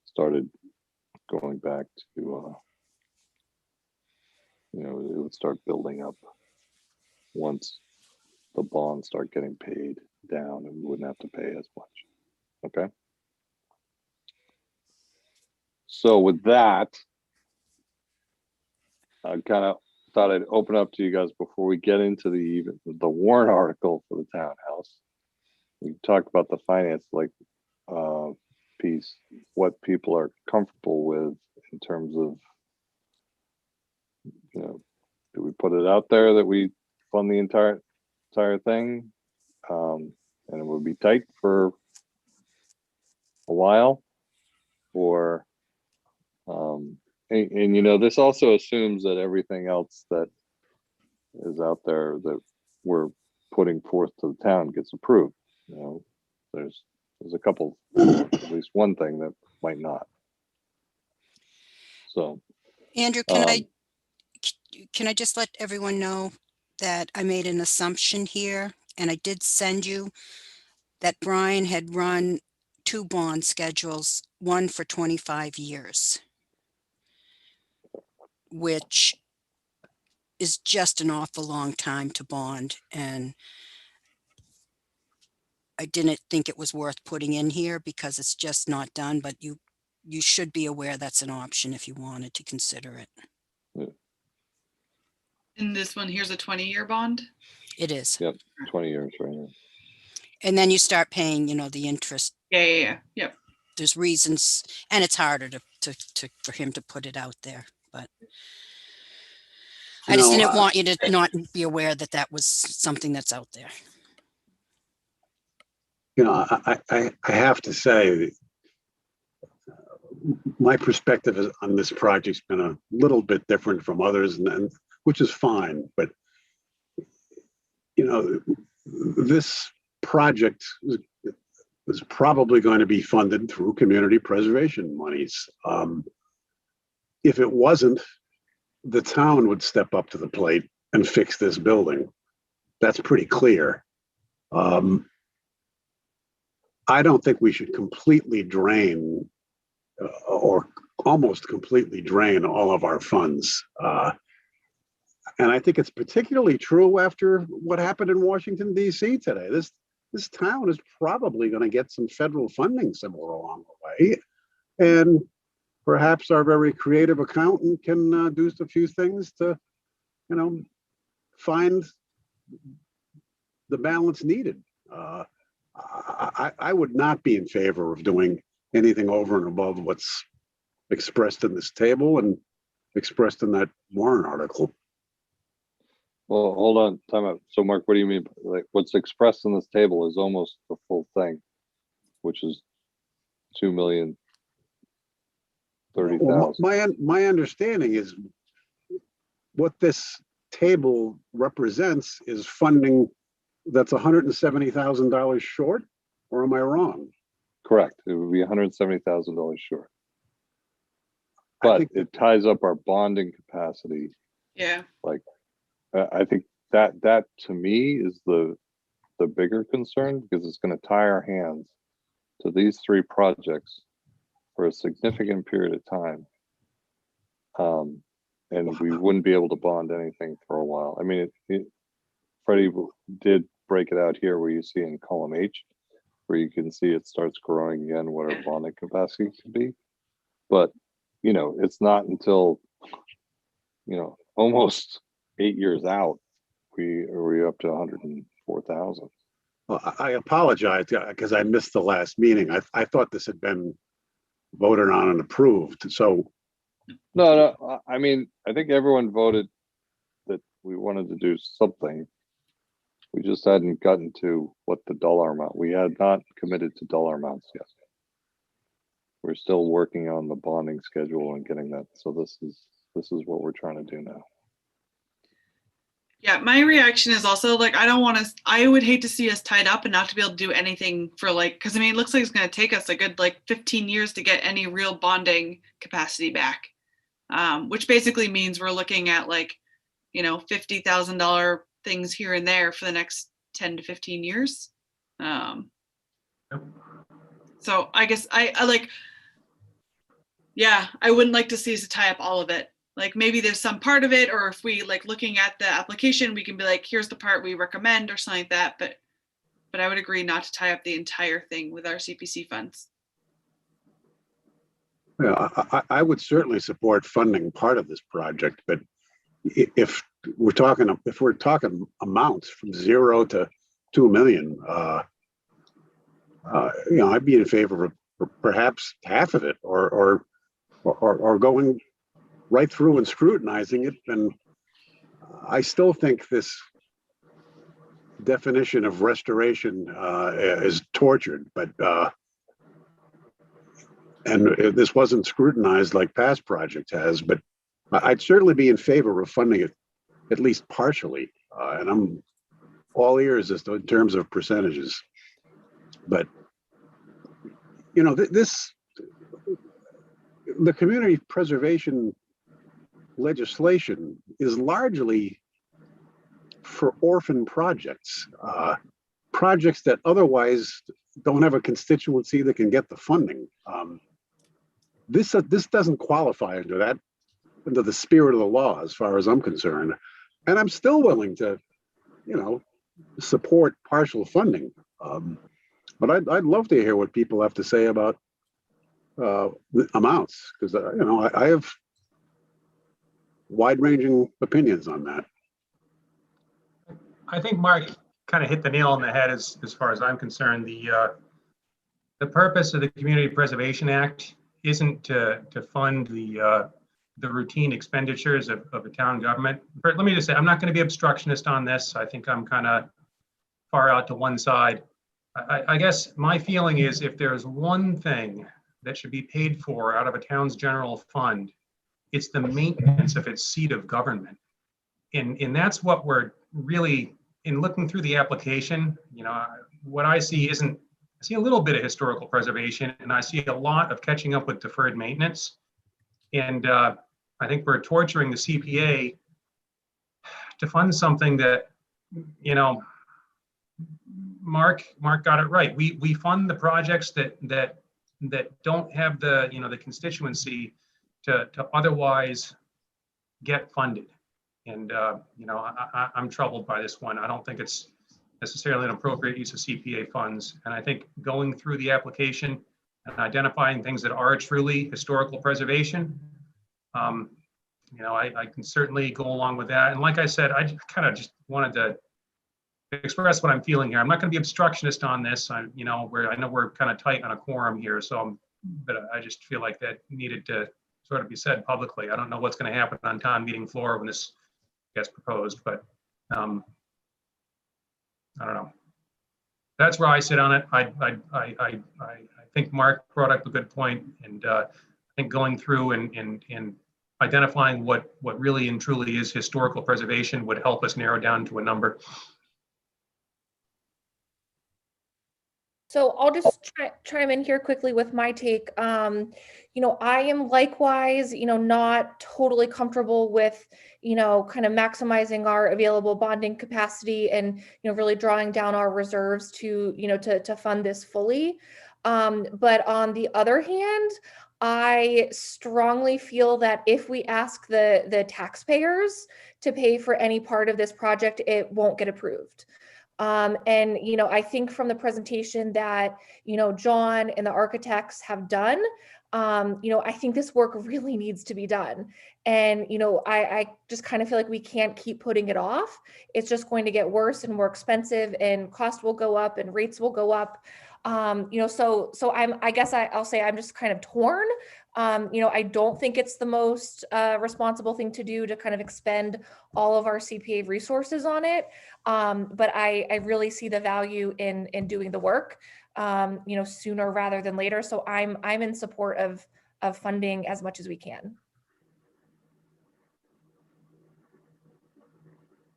started going back to, it would start building up once the bonds start getting paid down and we wouldn't have to pay as much. Okay. So with that, I kind of thought I'd open up to you guys before we get into the warrant article for the townhouse. We talked about the finance piece, what people are comfortable with in terms of, do we put it out there that we fund the entire thing, and it would be tight for a while, or this also assumes that everything else that is out there that we're putting forth to the town gets approved. There's a couple, at least one thing that might not. So, Andrew, can I just let everyone know that I made an assumption here, and I did send you that Brian had run 2 bond schedules, one for 25 years, which is just an awful long time to bond. And I didn't think it was worth putting in here because it's just not done, but you should be aware that's an option if you wanted to consider it. In this one, here's a 20-year bond. It is. Yep, 20 years right here. And then you start paying, the interest. Yeah. Yep. There's reasons, and it's harder to for him to put it out there, but I just didn't want you to not be aware that that was something that's out there. I have to say, my perspective on this project's been a little bit different from others, and which is fine. But this project is probably going to be funded through community preservation monies. If it wasn't, the town would step up to the plate and fix this building. That's pretty clear. I don't think we should completely drain or almost completely drain all of our funds. And I think it's particularly true after what happened in Washington, D.C. today. This town is probably going to get some federal funding somewhere along the way. And perhaps our very creative accountant can do a few things to, find the balance needed. I would not be in favor of doing anything over and above what's expressed in this table and expressed in that warrant article. Well, hold on, time out. So Mark, what do you mean? Like what's expressed in this table is almost the full thing, which is 2,030,000. Well, my understanding is what this table represents is funding that's $170,000 short, or am I wrong? Correct. It would be $170,000 short. I But think it ties up our bonding capacity. Yeah. Like, I think that to me is the bigger concern, because it's going to tie our hands to these three projects for a significant period of time. And we wouldn't be able to bond anything for a while. I mean, Freddie did break it out here where you see in column H, where you can see it starts growing again what our bonding capacity could be. But, it's not until, almost 8 years out, we're up to 104,000. Well, I apologize because I missed the last meeting. I thought this had been voted on and approved. So No, I mean, I think everyone voted that we wanted to do something. We just hadn't gotten to what the dollar amount. We had not committed to dollar amounts yet. We're still working on the bonding schedule and getting that. So this is what we're trying to do now. Yeah, my reaction is also like, I would hate to see us tied up and not to be able to do anything for because it looks like it's going to take us a good 15 years to get any real bonding capacity back, which basically means we're looking at $50,000 things here and there for the next 10 to 15 years. So I guess I wouldn't like to see us tie up all of it. Maybe there's some part of it, or if we looking at the application, we can be here's the part we recommend or something like that. But I would agree not to tie up the entire thing with our CPC funds. yeah, I would certainly support funding part of this project, but if we're talking amounts from 0 to 2 million, I'd be in favor of perhaps half of it, or going right through and scrutinizing it. And I still think this definition of restoration is tortured, but and this wasn't scrutinized like past project has, but I'd certainly be in favor of funding it at least partially. And I'm all ears as to in terms of percentages. But, the community preservation legislation is largely for orphan projects, projects that otherwise don't have a constituency that can get the funding. This doesn't qualify under the spirit of the law, as far as I'm concerned. And I'm still willing to, support partial funding. But I'd love to hear what people have to say about the amounts, because I have wide-ranging opinions on that. I think Mark kind of hit the nail on the head as far as I'm concerned. The purpose of the Community Preservation Act isn't to fund the routine expenditures of a town government. But let me just say, I'm not going to be obstructionist on this. I think I'm kind of far out to one side. I guess my feeling is, if there's one thing that should be paid for out of a town's general fund, it's the maintenance of its seat of government. And that's what we're really, in looking through the application, what I see I see a little bit of historical preservation, and I see a lot of catching up with deferred maintenance. And I think we're torturing the CPA to fund something that you know, Mark got it right. We fund the projects that don't have the, you know, the constituency to otherwise get funded. And, you know, I'm troubled by this one. I don't think it's necessarily an appropriate use of CPA funds. And I think going through the application and identifying things that are truly historical preservation, you know, I can certainly go along with that. And like I said, I kind of just wanted to express what I'm feeling here. I'm not going to be obstructionist on this. You know, I know we're kind of tight on a quorum here, so but I just feel like that needed to sort of be said publicly. I don't know what's going to happen on town meeting floor when this gets proposed, but I don't know. That's where I sit on it. I think Mark brought up a good point, and I think going through and identifying what really and truly is historical preservation would help us narrow down to a number. So I'll just chime in here quickly with my take. You know, I am likewise, you know, not totally comfortable with, you know, kind of maximizing our available bonding capacity and, you know, really drawing down our reserves to, you know, to fund this fully. But on the other hand, I strongly feel that if we ask the taxpayers to pay for any part of this project, it won't get approved. And, you know, I think from the presentation that, you know, John and the architects have done, you know, I think this work really needs to be done. And, you know, I just kind of feel like we can't keep putting it off. It's just going to get worse and more expensive, and cost will go up and rates will go up. You know, so I guess I'll say I'm just kind of torn. You know, I don't think it's the most responsible thing to do to kind of expend all of our CPA resources on it. But I really see the value in doing the work, you know, sooner rather than later. So I'm in support of funding as much as we can.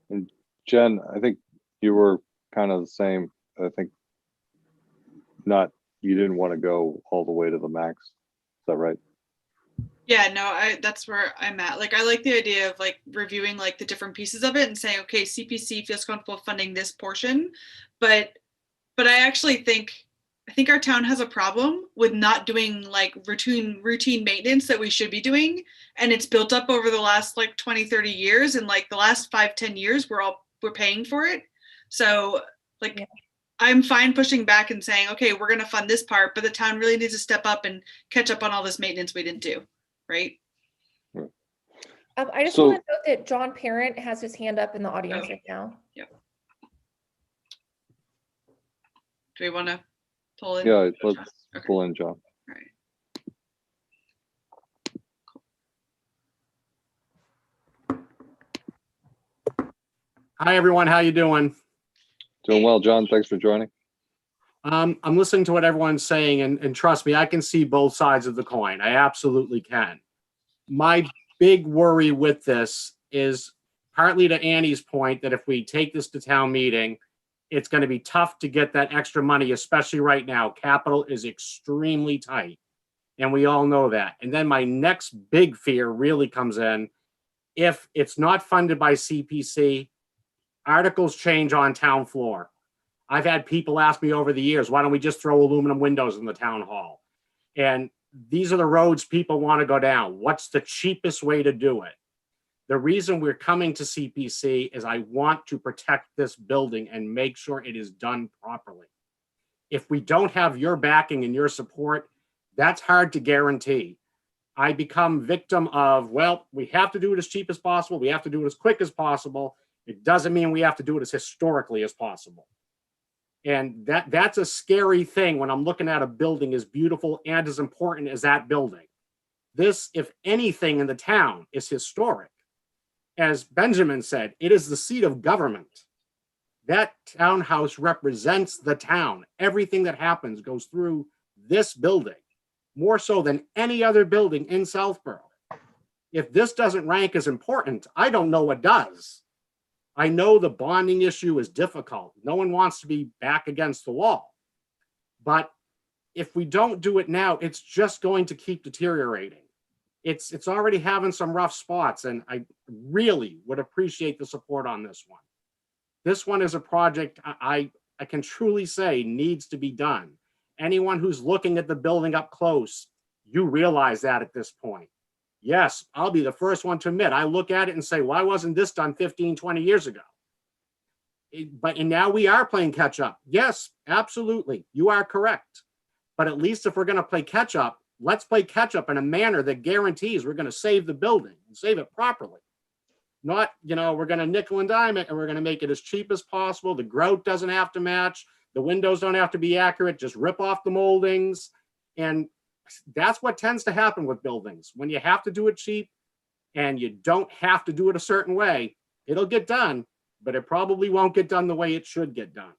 And Jen, I think you were kind of the same. I think you didn't want to go all the way to the max. Is that right? Yeah, no, that's where I'm at. Like, I like the idea of like reviewing like the different pieces of it and saying, okay, CPC feels comfortable funding this portion, but I actually think our town has a problem with not doing like routine maintenance that we should be doing. And it's built up over the last like 20, 30 years. And like the last 5, 10 years, we're paying for it. So like, yeah. I'm fine pushing back and saying, okay, we're going to fund this part, but the town really needs to step up and catch up on all this maintenance we didn't do. Right. I just want to note that John Parent has his hand up in the audience right now. Yep. Do we want to pull in? Yeah, let's pull in John. All right. Hi, everyone. How you doing? Doing well, John. Thanks for joining. I'm listening to what everyone's saying, and trust me, I can see both sides of the coin. I absolutely can. My big worry with this is partly to Annie's point that if we take this to town meeting, it's going to be tough to get that extra money, especially right now. Capital is extremely tight, and we all know that. And then my next big fear really comes in. If it's not funded by CPC, articles change on town floor. I've had people ask me over the years, why don't we just throw aluminum windows in the town hall? And these are the roads people want to go down. What's the cheapest way to do it? The reason we're coming to CPC is I want to protect this building and make sure it is done properly. If we don't have your backing and your support, that's hard to guarantee. I become victim of, well, we have to do it as cheap as possible. We have to do it as quick as possible. It doesn't mean we have to do it as historically as possible. And that's a scary thing when I'm looking at a building as beautiful and as important as that building. This, if anything in the town, is historic. As Benjamin said, it is the seat of government. That townhouse represents the town. Everything that happens goes through this building, more so than any other building in Southborough. If this doesn't rank as important, I don't know what does. I know the bonding issue is difficult. No one wants to be back against the wall. But if we don't do it now, it's just going to keep deteriorating. It's already having some rough spots, and I really would appreciate the support on this one. This one is a project I can truly say needs to be done. Anyone who's looking at the building up close, you realize that at this point. Yes, I'll be the first one to admit, I look at it and say, why wasn't this done 15, 20 years ago? And now we are playing catch up. Yes, absolutely. You are correct. But at least if we're going to play catch up, let's play catch up in a manner that guarantees we're going to save the building and save it properly. Not, we're going to nickel and dime it and we're going to make it as cheap as possible. The grout doesn't have to match. The windows don't have to be accurate. Just rip off the moldings. And that's what tends to happen with buildings. When you have to do it cheap and you don't have to do it a certain way, it'll get done, but it probably won't get done the way it should get done.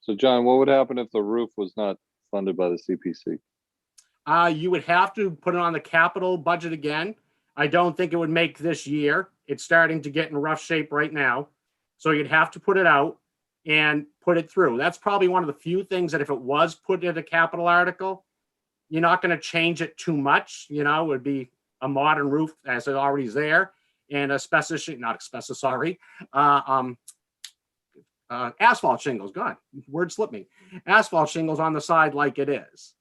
So John, what would happen if the roof was not funded by the CPC? You would have to put it on the capital budget again. I don't think it would make this year. It's starting to get in rough shape right now. So you'd have to put it out and put it through. That's probably one of the few things that if it was put in a capital article, you're not going to change it too much. It would be a modern roof as it already is there, and asbestos shingles. God, word slipped me. Asphalt shingles on the side like it is.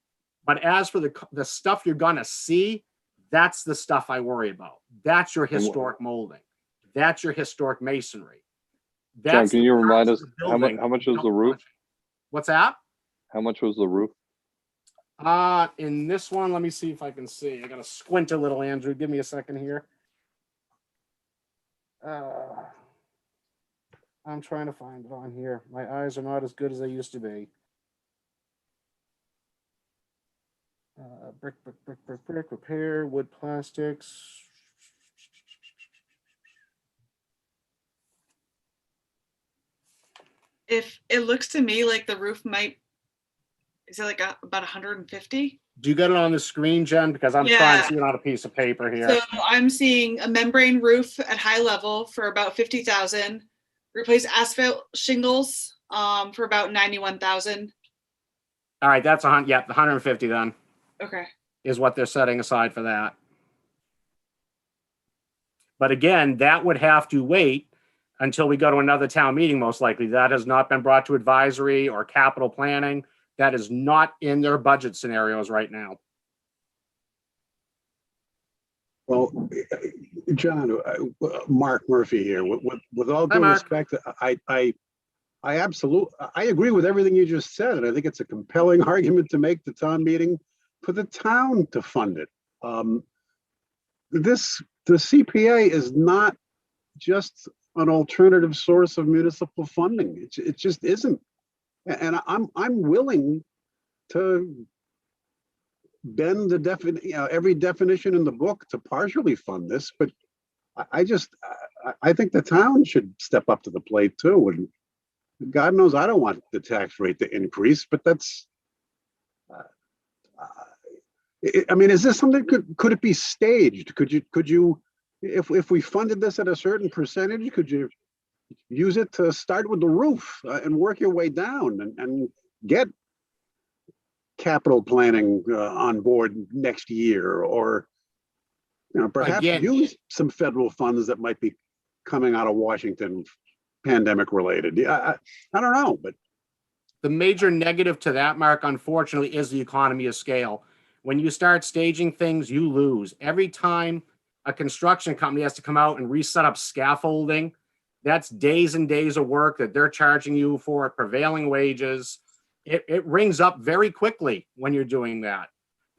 But as for the stuff you're going to see, that's the stuff I worry about. That's your historic molding. That's your historic masonry. John, can you remind us how much was the roof? What's that? How much was the roof? In this one, let me see if I can see. I got to squint a little, Andrew. Give me a second here. I'm trying to find it on here. My eyes are not as good as they used to be. Brick, repair, wood, plastics. If it looks to me like the roof is it like about 150? Do you get it on the screen, Jen? Because I'm trying to see it on a piece of paper here. So I'm seeing a membrane roof at high level for about 50,000. Replace asphalt shingles for about 91,000. All right, that's 150 then. Okay. Is what they're setting aside for that. But again, that would have to wait until we go to another town meeting, most likely. That has not been brought to advisory or capital planning. That is not in their budget scenarios right now. Well, John, Mark Murphy here. With all Hi, due Mark. respect, I agree with everything you just said, and I think it's a compelling argument to make the town meeting for the town to fund it. The CPA is not just an alternative source of municipal funding. It just isn't. And I'm willing to bend the every definition in the book to partially fund this, but I think the town should step up to the plate too. And God knows I don't want the tax rate to increase, but that's. I mean, is this something? Could it be staged? Could you, if we funded this at a certain percentage, could you use it to start with the roof and work your way down and get capital planning on board next year, or perhaps use some federal funds that might be coming out of Washington, pandemic related. I don't know, but the major negative to that, Mark, unfortunately, is the economy of scale. When you start staging things, you lose. Every time a construction company has to come out and reset up scaffolding, that's days and days of work that they're charging you for at prevailing wages. It rings up very quickly when you're doing that.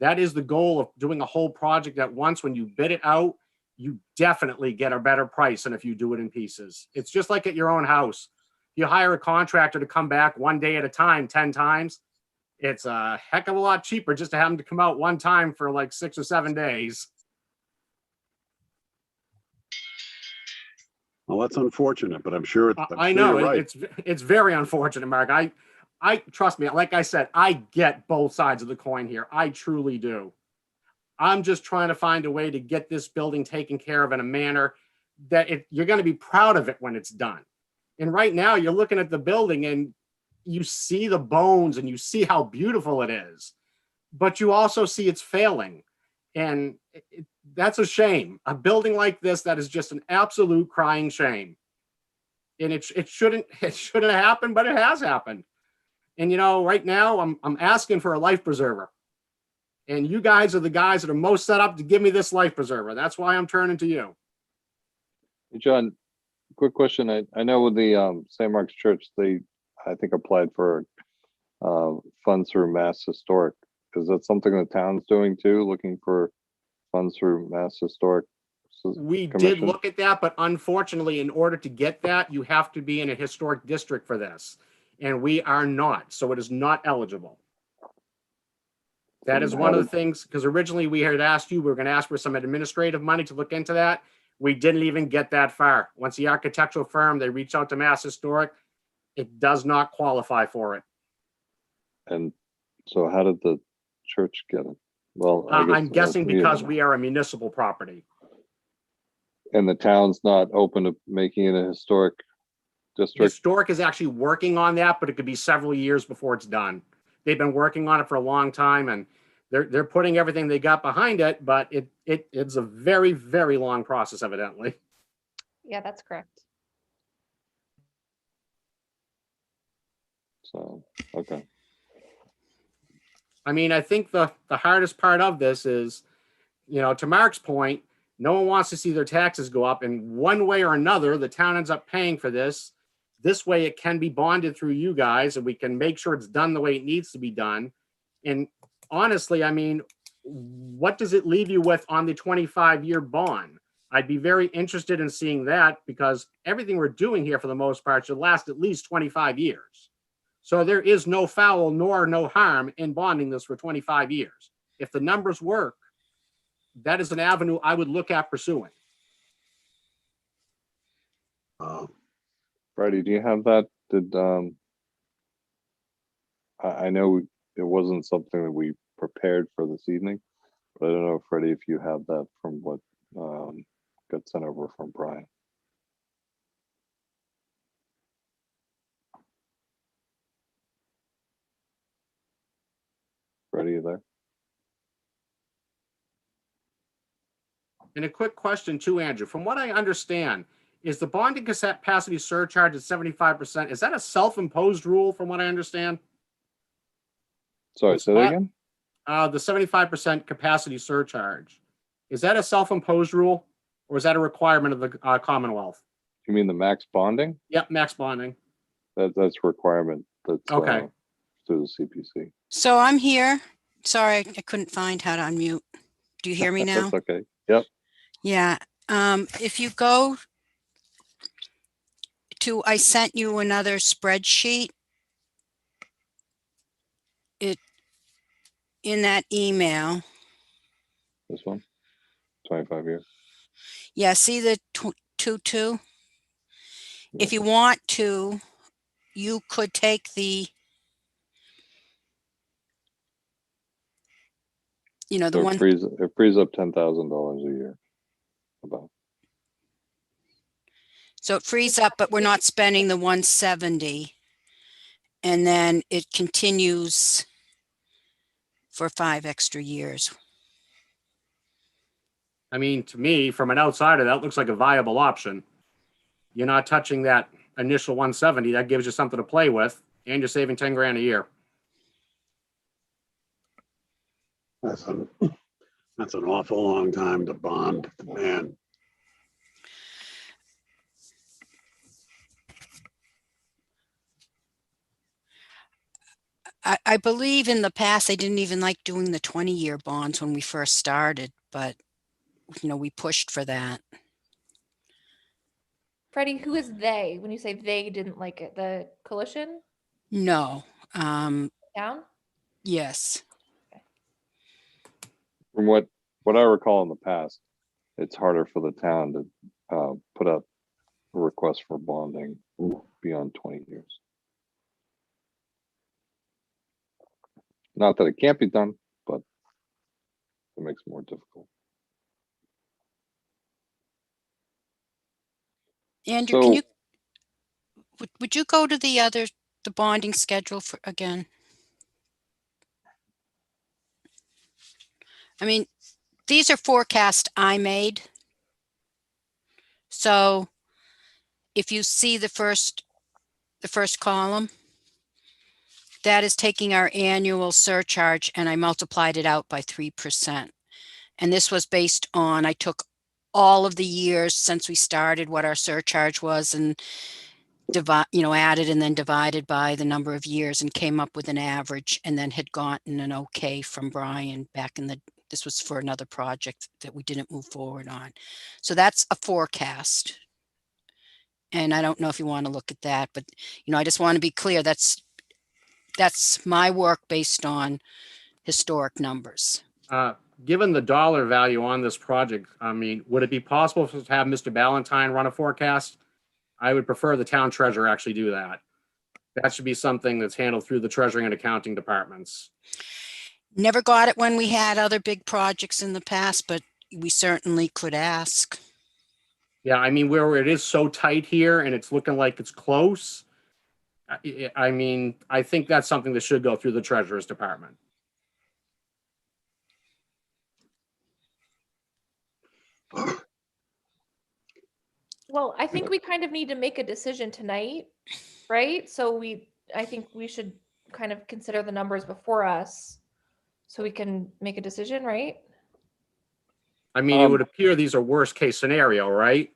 That is the goal of doing a whole project at once. When you bid it out, you definitely get a better price than if you do it in pieces. It's just like at your own house. You hire a contractor to come back one day at a time, 10 times. It's a heck of a lot cheaper just to have them to come out one time for like 6 or 7 days. well, that's unfortunate, but I'm sure. I know it's very unfortunate, Mark. I trust me. Like I said, I get both sides of the coin here. I truly do. I'm just trying to find a way to get this building taken care of in a manner that you're going to be proud of it when it's done. And right now, you're looking at the building and you see the bones and you see how beautiful it is, but you also see it's failing. And that's a shame. A building like this, that is just an absolute crying shame. And it shouldn't have happened, but it has happened. And right now I'm asking for a life preserver. And you guys are the guys that are most set up to give me this life preserver. That's why I'm turning to you. Hey, John, quick question. I know with the St. Mark's Church, they, I think, applied for funds through Mass Historic. Is that something the town's doing too, looking for funds through Mass Historic? We did Commission? look at that, but unfortunately, in order to get that, you have to be in a historic district for this. And we are not, so it is not eligible. That is one of the things, because originally we had asked you, we were going to ask for some administrative money to look into that. We didn't even get that far. Once the architectural firm, they reached out to Mass Historic, it does not qualify for it. And so how did the church get it? Well, I guess I'm guessing because we are a municipal property. And the town's not open to making it a historic district? Historic is actually working on that, but it could be several years before it's done. They've been working on it for a long time, and they're putting everything they got behind it, but it's a very, very long process, evidently. Yeah, that's correct. So, okay. I mean, I think the hardest part of this is, to Mark's point, no one wants to see their taxes go up, and one way or another, the town ends up paying for this. This way it can be bonded through you guys, and we can make sure it's done the way it needs to be done. And honestly, I mean, what does it leave you with on the 25-year bond? I'd be very interested in seeing that, because everything we're doing here for the most part should last at least 25 years. So there is no foul nor no harm in bonding this for 25 years. If the numbers work, that is an avenue I would look at pursuing. Freddie, do you have that? I know it wasn't something that we prepared for this evening, but I don't know, Freddie, if you have that from what got sent over from Brian. Freddie, you there? And a quick question too, Andrew. From what I understand, is the bonding capacity surcharge at 75%? Is that a self-imposed rule from what I understand? Sorry, say that again? The 75% capacity surcharge. Is that a self-imposed rule, or is that a requirement of the Commonwealth? You mean the max bonding? Yep, max bonding. That's a requirement. That's Okay. Through the CPC. So I'm here. Sorry, I couldn't find how to unmute. Do you hear me now? That's okay. Yep. Yeah. If you go to, I sent you another spreadsheet. In that email. This one, 25 years. Yeah, see the 2-2? If you want to, you could take the, the So one. it frees up $10,000 a year. About. So it frees up, but we're not spending the 170. And then it continues for 5 extra years. I mean, to me, from an outsider, that looks like a viable option. You're not touching that initial 170. That gives you something to play with, and you're saving 10 grand a year. That's an awful long time to bond, man. I believe in the past, they didn't even like doing the 20-year bonds when we first started, but, we pushed for that. Freddie, who is they? When you say they didn't like it, the coalition? No. Town? Yes. From what I recall in the past, it's harder for the town to put up a request for bonding beyond 20 years. Not that it can't be done, but it makes it more difficult. Andrew, So, would you go to the bonding schedule again? I mean, these are forecasts I made. So if you see the first column, that is taking our annual surcharge and I multiplied it out by 3%. And this was based on, I took all of the years since we started, what our surcharge was, and added and then divided by the number of years and came up with an average, and then had gotten an okay from Brian back this was for another project that we didn't move forward on. So that's a forecast. And I don't know if you want to look at that, but, I just want to be clear, that's my work based on historic numbers. Given the dollar value on this project, I mean, would it be possible to have Mr. Ballantyne run a forecast? I would prefer the town treasurer actually do that. That should be something that's handled through the treasury and accounting departments. Never got it when we had other big projects in the past, but we certainly could ask. Yeah, I mean, where it is so tight here and it's looking like it's close, I mean, I think that's something that should go through the treasurer's department. Well, I think we kind of need to make a decision tonight, right? So I think we should kind of consider the numbers before us so we can make a decision, right? I mean, it would appear these are worst case scenario, right?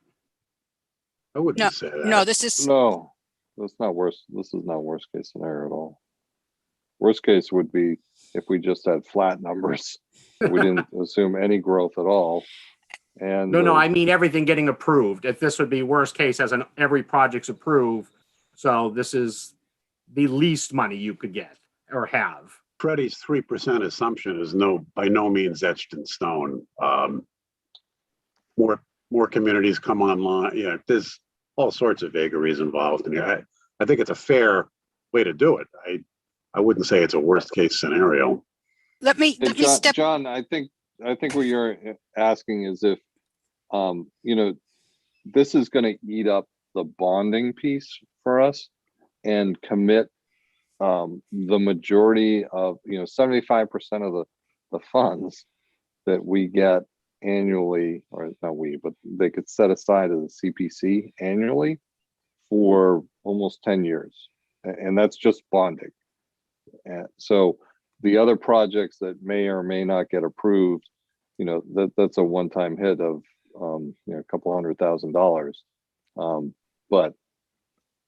I wouldn't say that. No, this is, No, that's not worse. This is not worst case scenario at all. Worst case would be if we just had flat numbers. We didn't assume any growth at all. And No, I mean, everything getting approved. If this would be worst case as in every project's approved. So this is the least money you could get or have. Freddie's 3% assumption is by no means etched in stone. More communities come online. There's all sorts of vagaries involved in here. I think it's a fair way to do it. I wouldn't say it's a worst case scenario. let me step. John, I think what you're asking is if, this is going to eat up the bonding piece for us and commit the majority of, 75% of the funds that we get annually, or not we, but they could set aside as a CPC annually for almost 10 years. And that's just bonding. And so the other projects that may or may not get approved, that's a one-time hit of, a couple $100,000. But,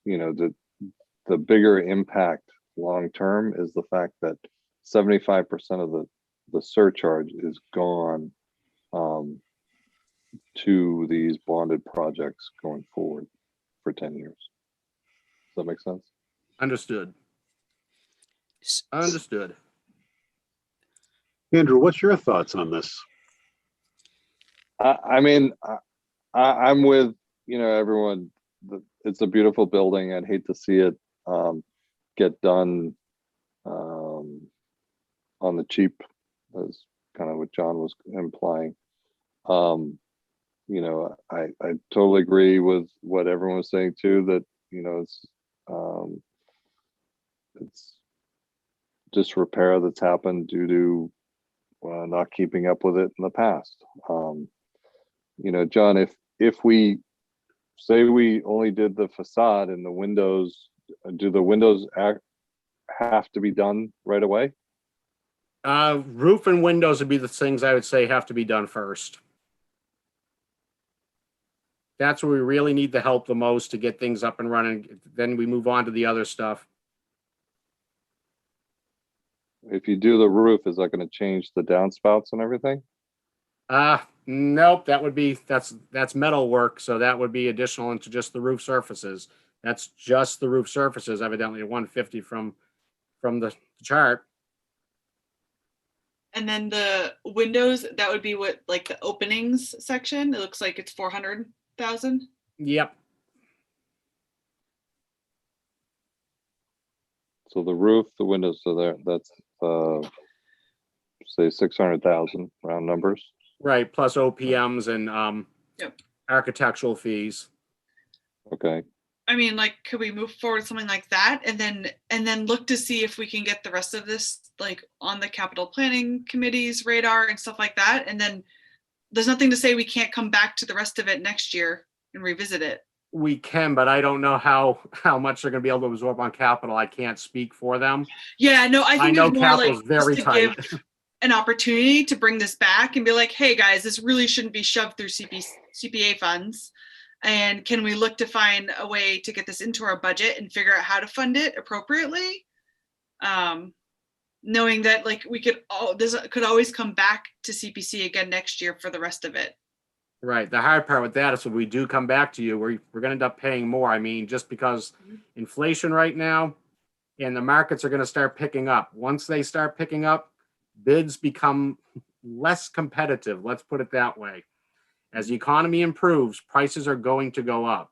the bigger impact long-term is the fact that 75% of the surcharge is gone to these bonded projects going forward for 10 years. Does that make sense? Understood. Understood. Andrew, what's your thoughts on this? I mean, I'm with, everyone. It's a beautiful building. I'd hate to see it get done on the cheap, as kind of what John was implying. I totally agree with what everyone was saying too, that, it's just repair that's happened due to not keeping up with it in the past. John, if we say we only did the facade and the windows, do the windows have to be done right away? Roof and windows would be the things I would say have to be done first. That's where we really need the help the most to get things up and running. Then we move on to the other stuff. If you do the roof, is that going to change the downspouts and everything? Nope. That's metal work, so that would be additional into just the roof surfaces. That's just the roof surfaces, evidently 150 from the chart. And then the windows, that would be what, like the openings section? It looks like it's 400,000. Yep. So the roof, the windows, so that's say 600,000 round numbers. Right, plus OPMs and Yep. architectural fees. Okay. I mean, like, could we move forward something like that and then look to see if we can get the rest of this like on the capital planning committee's radar and stuff like that? And then there's nothing to say we can't come back to the rest of it next year and revisit it. We can, but I don't know how much they're gonna be able to absorb on capital. I can't speak for them. Yeah, no, I I think know it's more like capital's very just to tight. give an opportunity to bring this back and be like, hey guys, this really shouldn't be shoved through CPA funds. And can we look to find a way to get this into our budget and figure out how to fund it appropriately? Knowing that like this could always come back to CPC again next year for the rest of it. Right. The hard part with that is when we do come back to you, we're going to end up paying more. I mean, just because inflation right now and the markets are going to start picking up. Once they start picking up, bids become less competitive. Let's put it that way. As the economy improves, prices are going to go up.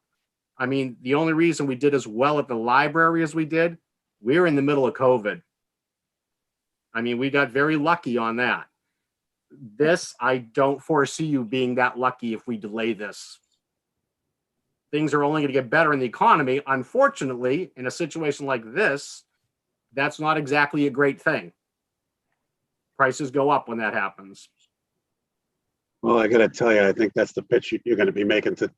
I mean, the only reason we did as well at the library as we did, we were in the middle of COVID. I mean, we got very lucky on that. This, I don't foresee you being that lucky if we delay this. Things are only going to get better in the economy. Unfortunately, in a situation like this, that's not exactly a great thing. Prices go up when that happens. Well, I gotta tell you, I think that's the pitch you're gonna be making to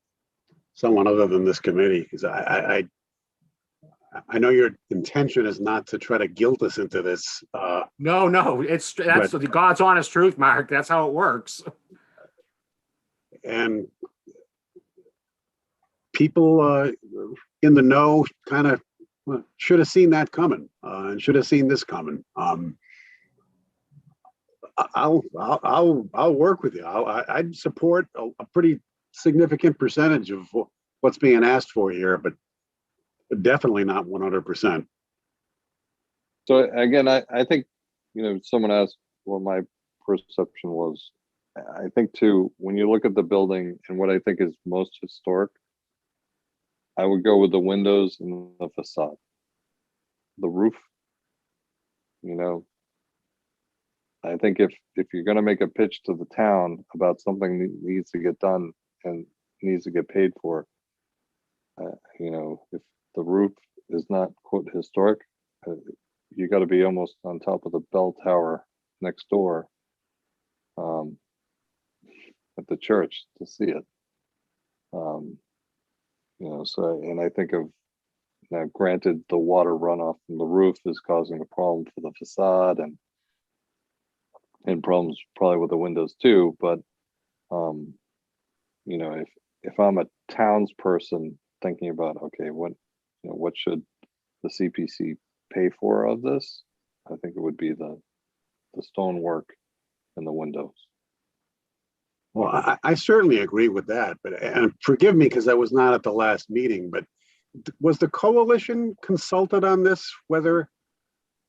someone other than this committee, because I know your intention is not to try to guilt us into this. No, that's the God's honest truth, Mark. That's how it works. And people in the know kind of should have seen that coming and should have seen this coming. I'll work with you. I'd support a pretty significant percentage of what's being asked for here, but definitely not 100%. So again, I think, someone asked what my perception was. I think too, when you look at the building and what I think is most historic, I would go with the windows and the facade. The roof, I think if you're going to make a pitch to the town about something that needs to get done and needs to get paid for, if the roof is not quote historic, you got to be almost on top of the bell tower next door at the church to see it. And I think of, now granted, the water runoff from the roof is causing a problem for the facade and problems probably with the windows too, but if I'm a townsperson thinking about, okay, what should the CPC pay for of this, I think it would be the stonework and the windows. Well, I certainly agree with that, and forgive me because I was not at the last meeting, but was the coalition consulted on this, whether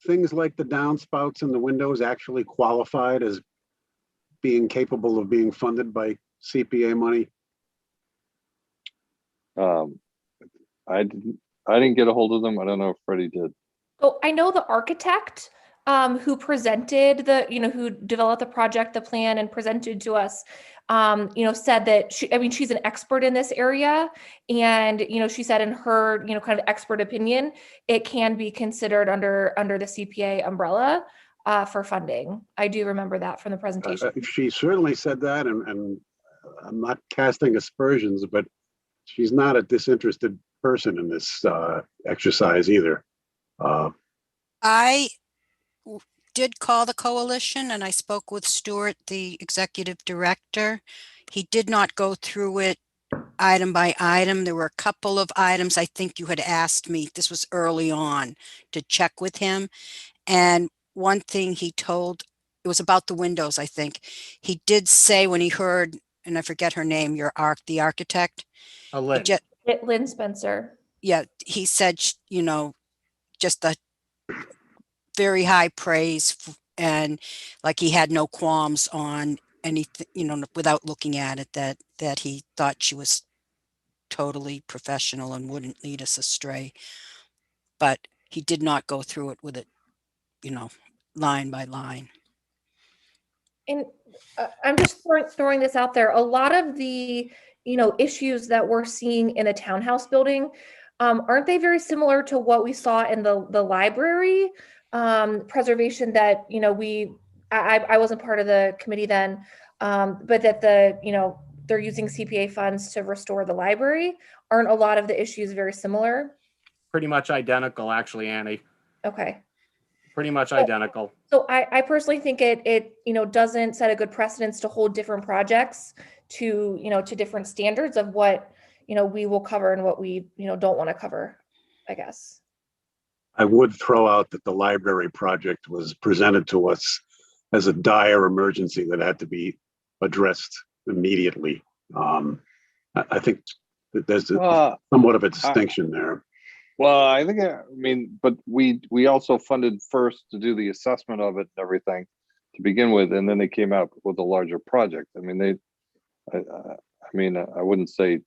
things like the downspouts and the windows actually qualified as being capable of being funded by CPA money? I didn't get a hold of them. I don't know if Freddie did. So I know the architect who presented who developed the project, the plan, and presented to us, said that she's an expert in this area. And, she said in her, kind of expert opinion, it can be considered under the CPA umbrella for funding. I do remember that from the presentation. She certainly said that, and I'm not casting aspersions, but she's not a disinterested person in this exercise either. I did call the coalition and I spoke with Stuart, the executive director. He did not go through it item by item. There were a couple of items I think you had asked me, this was early on, to check with him. And one thing he told, it was about the windows, I think. He did say when he heard, and I forget her name, the architect. Lynn. Lynn Spencer. Yeah, he said, just a very high praise and like he had no qualms on anything, without looking at it, that he thought she was totally professional and wouldn't lead us astray. But he did not go through it with it, line by line. And I'm just throwing this out there. A lot of the, issues that we're seeing in a townhouse building, aren't they very similar to what we saw in the library preservation that, I wasn't part of the committee then, but that they're using CPA funds to restore the library. aren't a lot of the issues very similar? Pretty much identical, actually, Annie. Okay. Pretty much identical. So I personally think it doesn't set a good precedence to hold different projects to, to different standards of what, we will cover and what we, don't want to cover, I guess. I would throw out that the library project was presented to us as a dire emergency that had to be addressed immediately. I think that there's somewhat of a distinction there. Well, I think, I mean, but we also funded first to do the assessment of it and everything to begin with, and then they came out with a larger project. I mean, I wouldn't say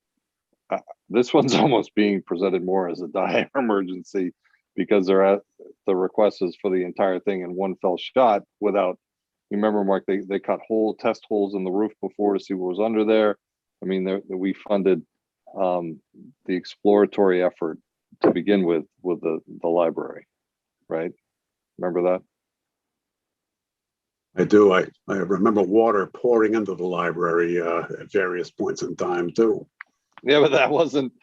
this one's almost being presented more as a dire emergency because the request is for the entire thing in one fell shot without. You remember, Mark, they cut test holes in the roof before to see what was under there. I mean, we funded the exploratory effort to begin with the library, right? Remember that? I do. I remember water pouring into the library at various points in time too. Yeah, but that wasn't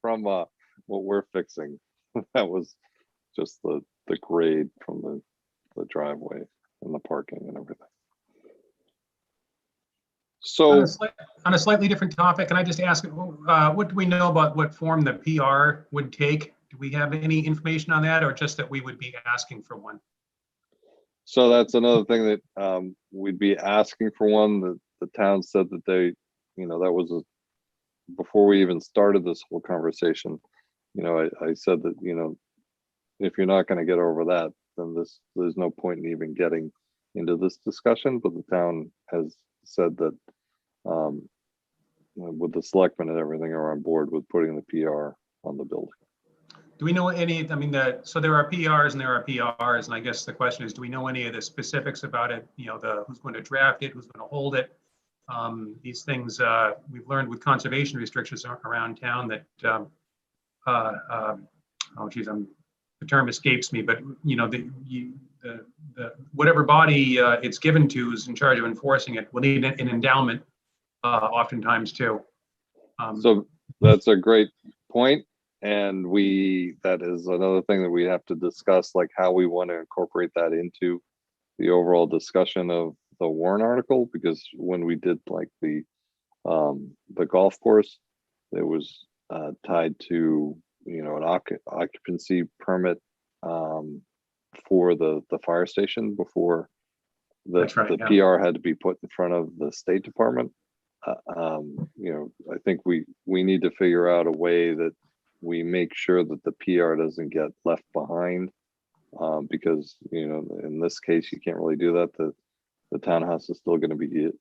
from what we're fixing. That was just the grade from the driveway and the parking and everything. So on a slightly different topic, can I just ask, what do we know about what form the PR would take? Do we have any information on that, or just that we would be asking for one? So that's another thing that we'd be asking for one. The town said that they, that was before we even started this whole conversation. I said that, if you're not going to get over that, then there's no point in even getting into this discussion. But the town has said that with the selectmen and everything are on board with putting the PR on the building. Do we know any, so there are PRs and there are PRs, and I guess the question is, do we know any of the specifics about it? Who's going to draft it, who's going to hold it? These things, we've learned with conservation restrictions around town that, the term escapes me, but the whatever body it's given to is in charge of enforcing it will need an endowment oftentimes too. So that's a great point. And that is another thing that we have to discuss, like how we want to incorporate that into the overall discussion of the warrant article, because when we did like the golf course, it was tied to, an occupancy permit for the fire station before the PR had to be put in front of the State Department. I think we need to figure out a way that we make sure that the PR doesn't get left behind, because in this case you can't really do that. The townhouse is still going to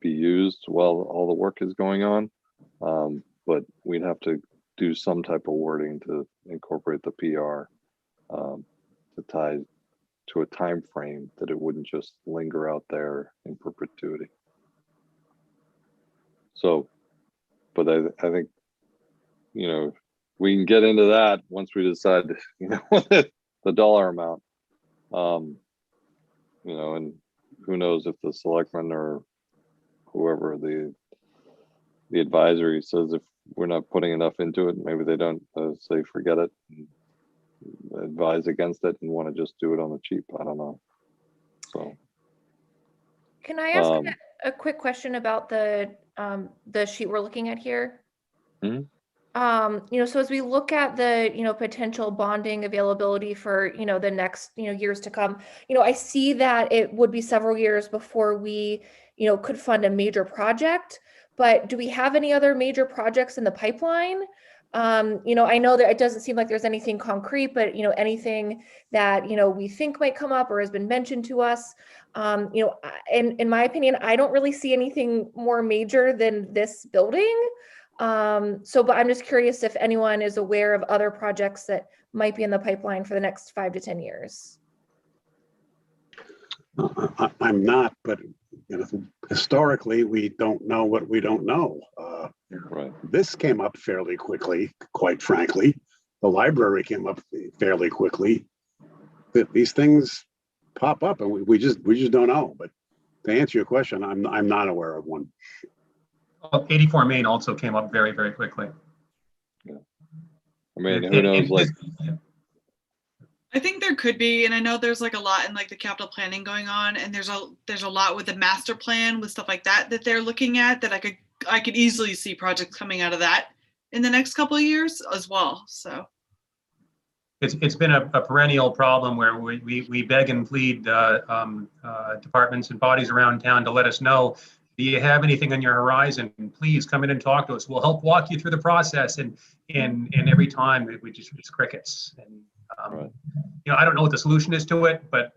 be used while all the work is going on, but we'd have to do some type of wording to incorporate the PR to tie to a time frame that it wouldn't just linger out there in perpetuity. So, but I think we can get into that once we decide, the dollar amount, and who knows if the selectmen or whoever the advisory says, if we're not putting enough into it, maybe they don't say forget it and advise against it and want to just do it on the cheap. I don't know. So can I ask a quick question about the sheet we're looking at here? So as we look at the, potential bonding availability for, the next, years to come, I see that it would be several years before we, could fund a major project, but do we have any other major projects in the pipeline? I know that it doesn't seem like there's anything concrete, but, anything that, we think might come up or has been mentioned to us, in my opinion, I don't really see anything more major than this building. But I'm just curious if anyone is aware of other projects that might be in the pipeline for the next 5 to 10 years. I'm not, but historically, we don't know what we don't know. right. This came up fairly quickly, quite frankly. The library came up fairly quickly. These things pop up, and we just don't know. But to answer your question, I'm not aware of one. 84 Main also came up very, very quickly. I mean, who knows, like, I think there could be, and I know there's like a lot in like the capital planning going on, and there's a lot with the master plan with stuff like that that they're looking at that I could easily see projects coming out of that in the next couple of years as well. So It's been a perennial problem where we beg and plead departments and bodies around town to let us know, do you have anything on your horizon? Please come in and talk to us. We'll help walk you through the process. And every time it's crickets. And Right. I don't know what the solution is to it, but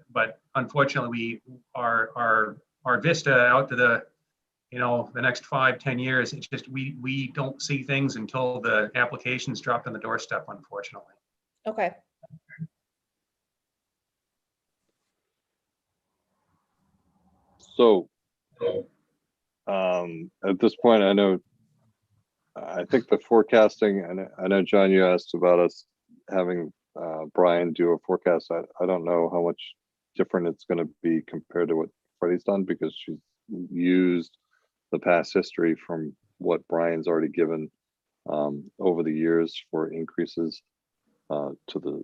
unfortunately our vista out to the next 5-10 years, it's just we don't see things until the application's dropped on the doorstep, unfortunately. Okay. So, at this point, I think the forecasting, and I know, John, you asked about us having Brian do a forecast. I don't know how much different it's going to be compared to what Freddie's done, because she's used the past history from what Brian's already given over the years for increases to the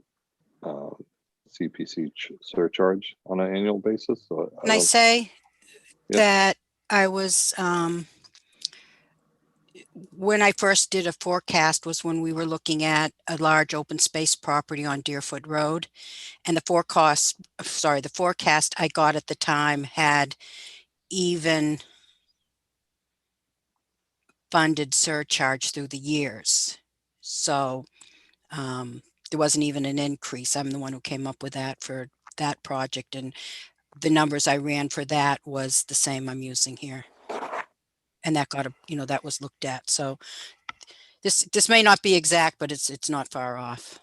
CPC surcharge on an annual basis. So Can I say Yep. that I was, when I first did a forecast was when we were looking at a large open space property on Deerfoot Road. And the forecast I got at the time had even funded surcharge through the years. So there wasn't even an increase. I'm the one who came up with that for that project. And the numbers I ran for that was the same I'm using here. And that got that was looked at. So this may not be exact, but it's not far off.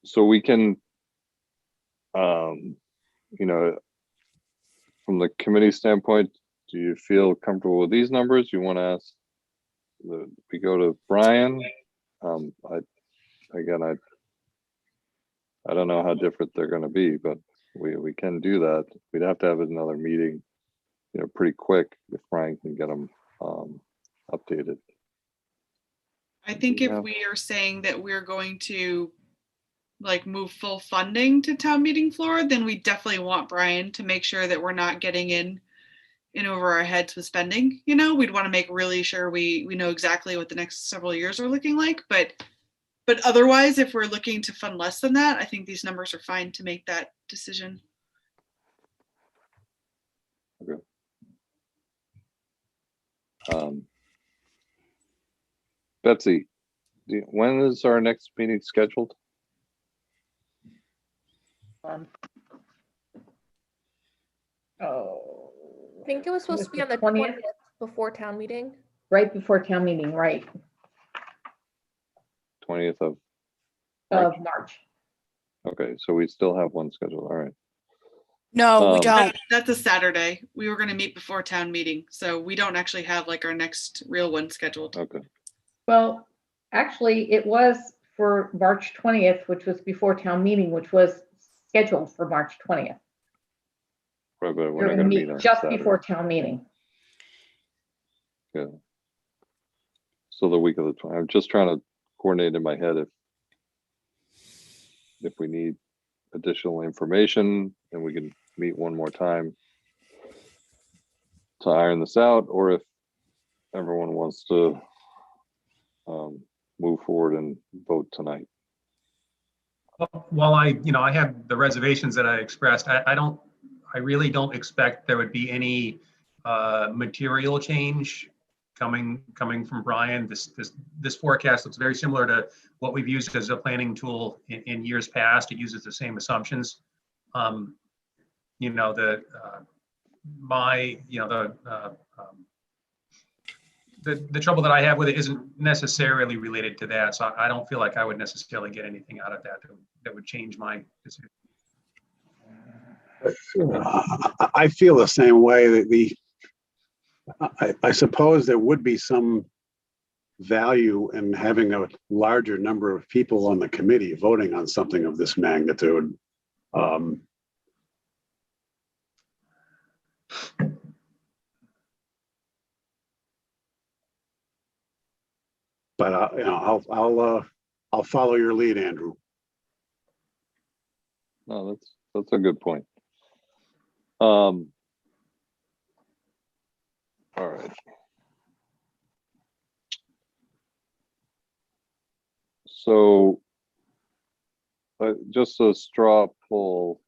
So we can, from the committee standpoint, do you feel comfortable with these numbers? You want to ask we go to Brian? I don't know how different they're going to be, but we can do that. We'd have to have another meeting, pretty quick if Brian can get them updated. I think Yeah. if we are saying that we're going to like move full funding to town meeting floor, then we definitely want Brian to make sure that we're not getting in over our heads with spending. We'd want to make really sure we know exactly what the next several years are looking like. But otherwise, if we're looking to fund less than that, I think these numbers are fine to make that decision. Okay. Betsy, when is our next meeting scheduled? I think it was supposed to be on the 20th? 20th before town meeting. Right before town meeting, right, 20th of of March. Okay, so we still have one scheduled. All right. No, we don't. That's a Saturday. We were going to meet before town meeting, so we don't actually have like our next real one scheduled. Okay. Well, actually, it was for March 20th, which was before town meeting, which was scheduled for March 20th. Right, but we're We're not going to going to meet meet on just Saturday. before town meeting. Yeah. So the week of the 20th. I'm just trying to coordinate in my head if we need additional information, and we can meet one more time to iron this out, or if everyone wants to move forward and vote tonight. While I have the reservations that I expressed, I really don't expect there would be any material change coming from Brian. This forecast looks very similar to what we've used as a planning tool in years past. It uses the same assumptions. The trouble that I have with it isn't necessarily related to that, so I don't feel like I would necessarily get anything out of that would change my decision. I feel the same way. I suppose there would be some value in having a larger number of people on the committee voting on something of this magnitude. But, I'll follow your lead, Andrew. No, that's a good point. All right. So, just a straw poll.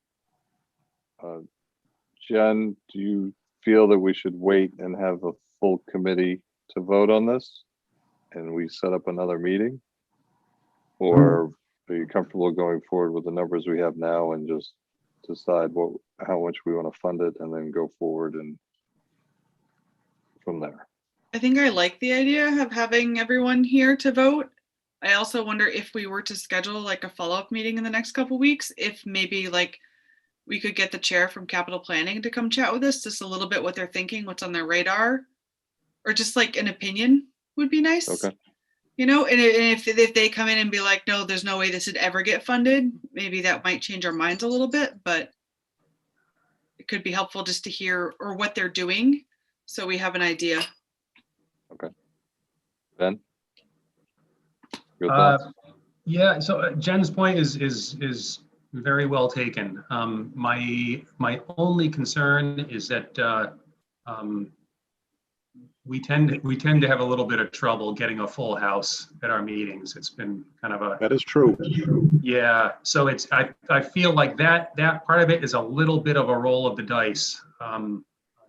Jen, do you feel that we should wait and have a full committee to vote on this? And we set up another meeting? Or are you comfortable going forward with the numbers we have now and just decide how much we want to fund it and then go forward and from there? I think I like the idea of having everyone here to vote. I also wonder if we were to schedule like a follow-up meeting in the next couple weeks, if maybe like we could get the chair from capital planning to come chat with us, just a little bit what they're thinking, what's on their radar, or just like an opinion would be nice. Okay. You know, and if they come in and be like, no, there's no way this would ever get funded, maybe that might change our minds a little bit, but it could be helpful just to hear or what they're doing so we have an idea. Okay. Ben? Your thoughts? Yeah, so Jen's point is very well taken. My only concern is that we tend to have a little bit of trouble getting a full house at our meetings. It's been kind of a, That is true. yeah. So I feel like that part of it is a little bit of a roll of the dice.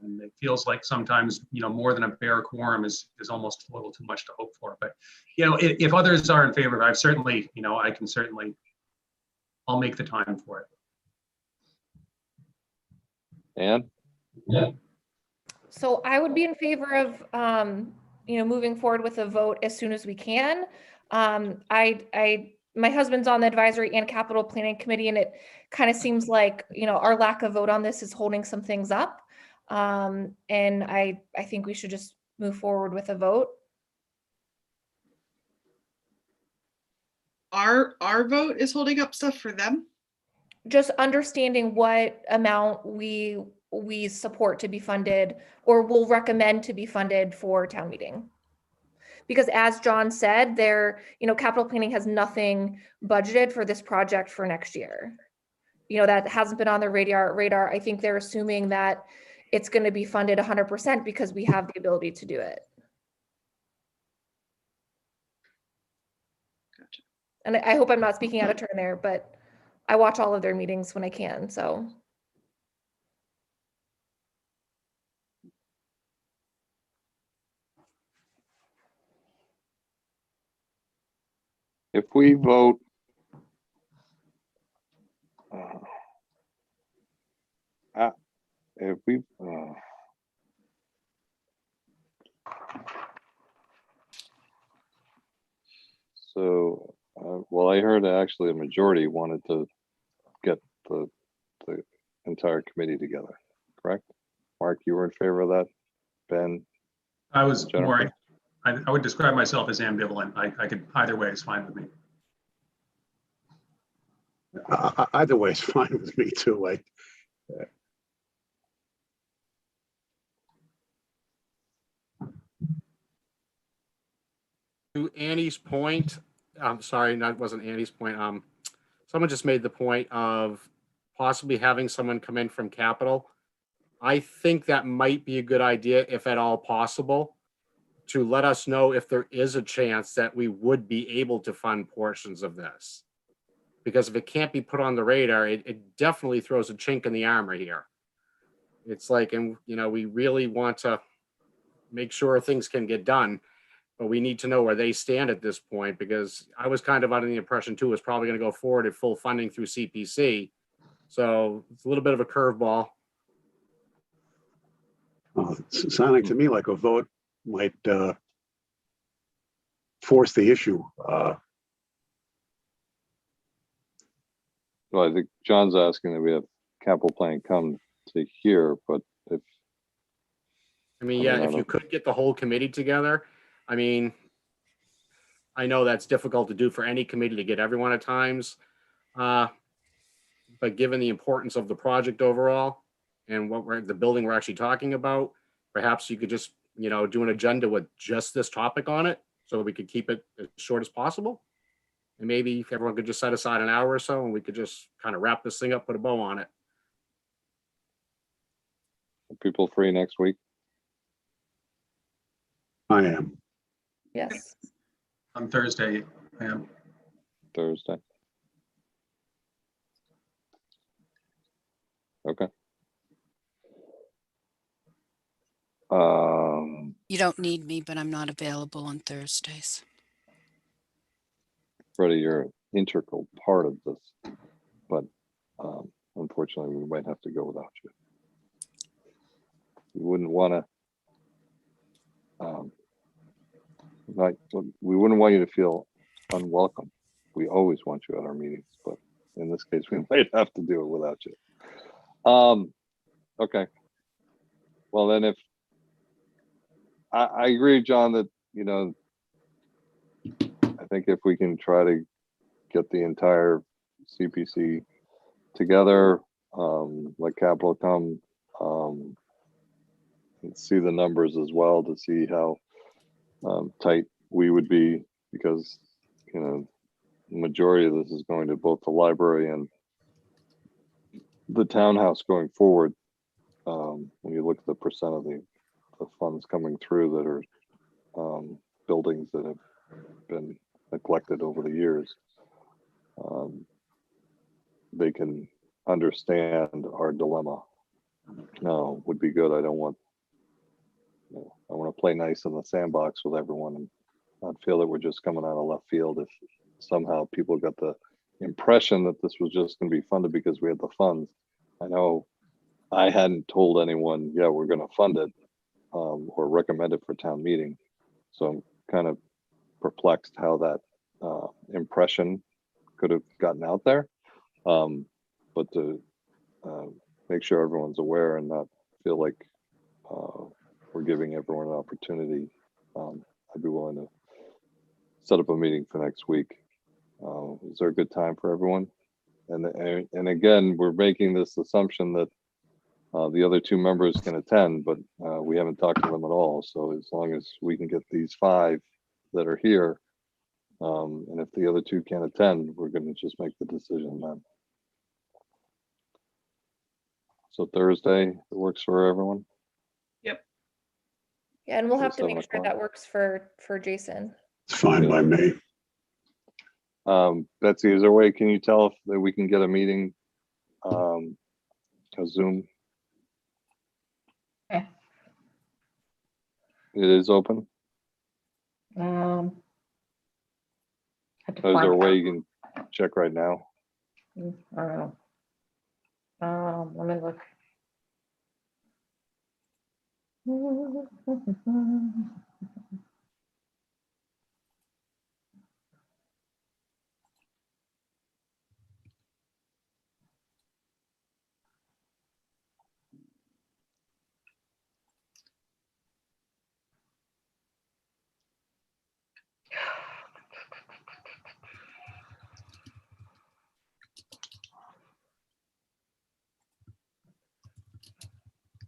And it feels like sometimes, more than a bare quorum is almost a little too much to hope for. But, if others are in favor, I've certainly, I'll make the time for it. Anne? Yeah. So I would be in favor of, moving forward with a vote as soon as we can. My husband's on the advisory and capital planning committee, and it kind of seems like, our lack of vote on this is holding some things up. And I think we should just move forward with a vote. Our vote is holding up stuff for them. Just understanding what amount we support to be funded or will recommend to be funded for town meeting. Because as John said, capital planning has nothing budgeted for this project for next year. That hasn't been on their radar. I think they're assuming that it's going to be funded 100% because we have the ability to do it. Gotcha. And I hope I'm not speaking out of turn there, but I watch all of their meetings when I can, so. If we vote, well, I heard actually a majority wanted to get the entire committee together, correct? Mark, you were in favor of that? Ben? I was Jennifer? more, I would describe myself as ambivalent. I could, either way is fine with me. Either way is fine with me too. To Annie's point, I'm sorry, that wasn't Annie's point. Someone just made the point of possibly having someone come in from Capital. I think that might be a good idea, if at all possible, to let us know if there is a chance that we would be able to fund portions of this. Because if it can't be put on the radar, it definitely throws a chink in the armor here. It's like, and we really want to make sure things can get done, but we need to know where they stand at this point, because I was kind of under the impression too, it's probably going to go forward at full funding through CPC. So it's a little bit of a curveball. It's sounding to me like a vote might force the issue. Well, I think John's asking that we have capital planning come to here, but if. If you could get the whole committee together, I know that's difficult to do for any committee to get everyone at times. But given the importance of the project overall and the building we're actually talking about, perhaps you could just, do an agenda with just this topic on it so we could keep it as short as possible. And maybe if everyone could just set aside an hour or so and we could just kind of wrap this thing up, put a bow on it. Are people free next week? I am. Yes. On Thursday, I am. Thursday? Okay. You don't need me, but I'm not available on Thursdays. Freddie, you're an integral part of this, but unfortunately, we might have to go without you. We wouldn't want to, we wouldn't want you to feel unwelcome. We always want you at our meetings, but in this case, we might have to do it without you. Okay. Well, then if, I agree, John, that, you know, I think if we can try to get the entire CPC together, let capital come, and see the numbers as well to see how tight we would be, because, you know, the majority of this is going to both the library and the townhouse going forward. When you look at the percent of the funds coming through that are buildings that have been neglected over the years, they can understand our dilemma. No, would be good. I don't want, you know, I want to play nice in the sandbox with everyone and not feel that we're just coming out of left field. If somehow people got the impression that this was just going to be funded because we had the funds. I know I hadn't told anyone, yeah, we're going to fund it, or recommend it for town meeting. So I'm kind of perplexed how that impression could have gotten out there. But to make sure everyone's aware and not feel like we're giving everyone an opportunity, I'd be willing to set up a meeting for next week. Is there a good time for everyone? And again, we're making this assumption that the other two members can attend, but we haven't talked to them at all. So as long as we can get these 5 that are here, and if the other 2 can't attend, we're going to just make the decision then. So Thursday, it works for everyone? Yep. Yeah, and we'll So have to make 7 sure o'clock. that works for Jason. It's fine by me. Betsy, is there a way, can you tell if that we can get a meeting, a Zoom? Okay. It is open? Had to Is there a find way out. you can check right now? I don't know. Let me look.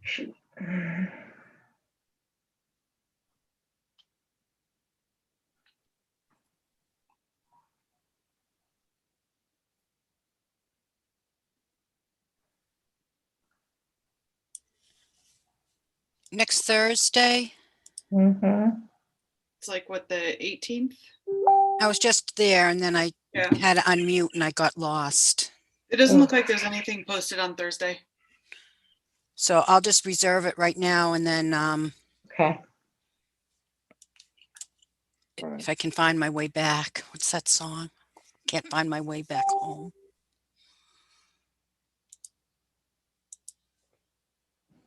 Shoot. Next Thursday, Mm-hmm. It's like what, the 18th? I was just there and then I Yeah. had to unmute and I got lost. It doesn't look like there's anything posted on Thursday. So I'll just reserve it right now and then Okay. All right. if I can find my way back. What's that song? Can't find my way back home.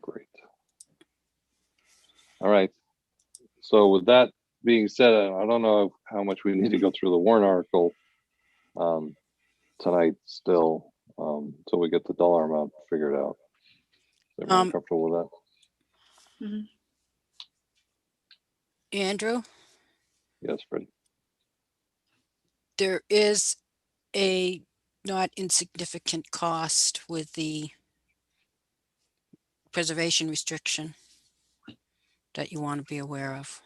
Great. All right. So with that being said, I don't know how much we need to go through the warrant article tonight still, until we get the dollar amount figured out. Is everyone comfortable with that? Mhm. Andrew, Yes, Freddie. there is a not insignificant cost with the preservation restriction that you want to be aware of.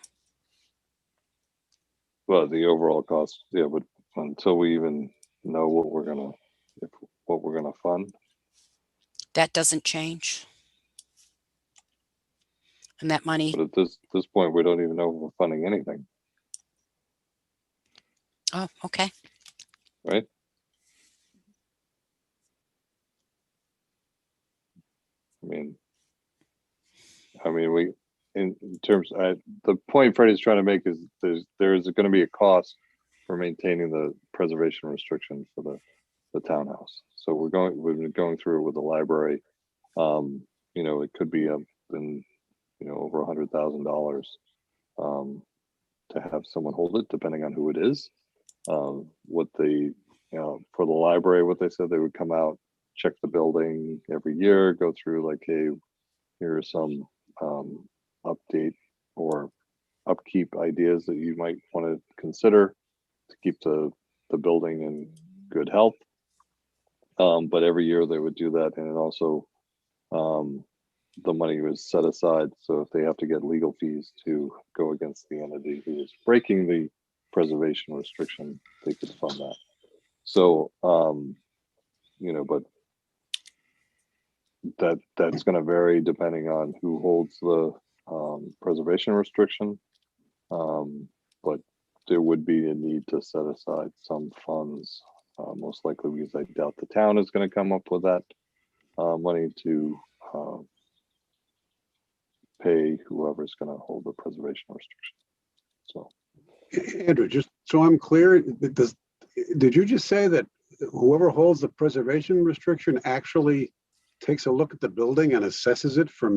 Well, the overall cost, yeah, but until we even know what we're gonna fund. That doesn't change. And that money, But at this point, we don't even know if we're funding anything, oh, okay. right? I mean, we, in terms, the point Freddie's trying to make is there's going to be a cost for maintaining the preservation restriction for the townhouse. So we've been going through it with the library. You know, it could be up in, you know, over $100,000 to have someone hold it, depending on who it is. What they, you know, for the library, what they said, they would come out, check the building every year, go through like, hey, here are some update or upkeep ideas that you might want to consider to keep the building in good health. But every year they would do that, and it also the money was set aside, so if they have to get legal fees to go against the entity who is breaking the preservation restriction, they could fund that. So you know, but that's going to vary depending on who holds the preservation restriction. But there would be a need to set aside some funds, most likely because I doubt the town is going to come up with that money to pay whoever's going to hold the preservation restriction. So, Andrew, just so I'm clear, did you just say that whoever holds the preservation restriction actually takes a look at the building and assesses it for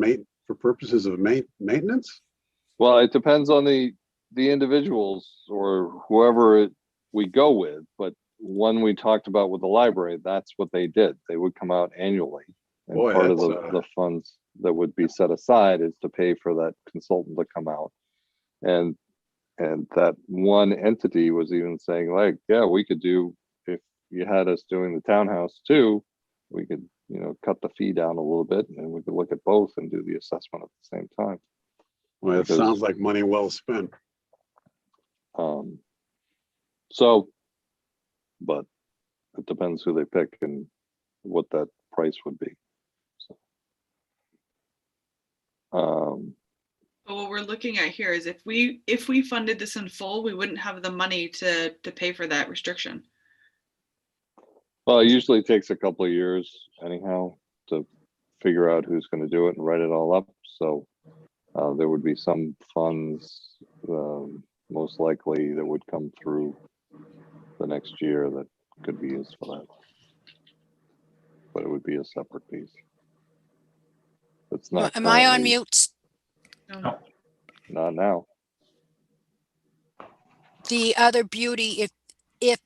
purposes of maintenance? well, it depends on the individuals or whoever we go with, but one we talked about with the library, that's what they did. They would come out annually, and Boy, part of that's, the funds that would be set aside is to pay for that consultant to come out, and that one entity was even saying like, yeah, we could do, if you had us doing the townhouse too, we could, you know, cut the fee down a little bit, and we could look at both and do the assessment at the same time. Well, it sounds like money well spent. So, but it depends who they pick and what that price would be. So, But what we're looking at here is if we funded this in full, we wouldn't have the money to pay for that restriction. well, it usually takes a couple of years anyhow to figure out who's going to do it and write it all up. So there would be some funds, most likely, that would come through the next year that could be used for that. But it would be a separate piece. It's not. Am I on currently- mute? No. Not now. The other beauty, if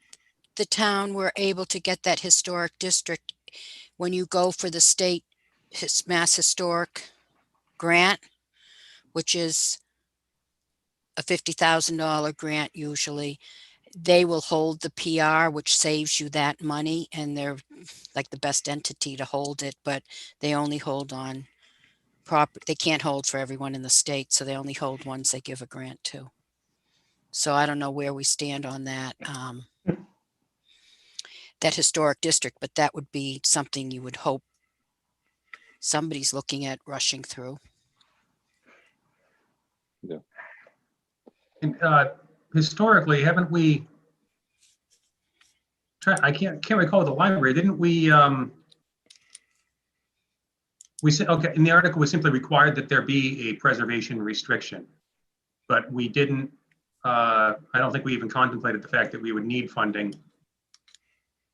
the town were able to get that historic district, when you go for the state Mass Historic grant, which is a $50,000 grant usually, they will hold the PR, which saves you that money, and they're like the best entity to hold it, but they only hold on they can't hold for everyone in the state, so they only hold ones they give a grant to. So I don't know where we stand on that, that historic district, but that would be something you would hope somebody's looking at rushing through. Yeah. And, historically, haven't we? I can't recall the library. Didn't we? We said, okay, in the article, we simply required that there be a preservation restriction, but we didn't. I don't think we even contemplated the fact that we would need funding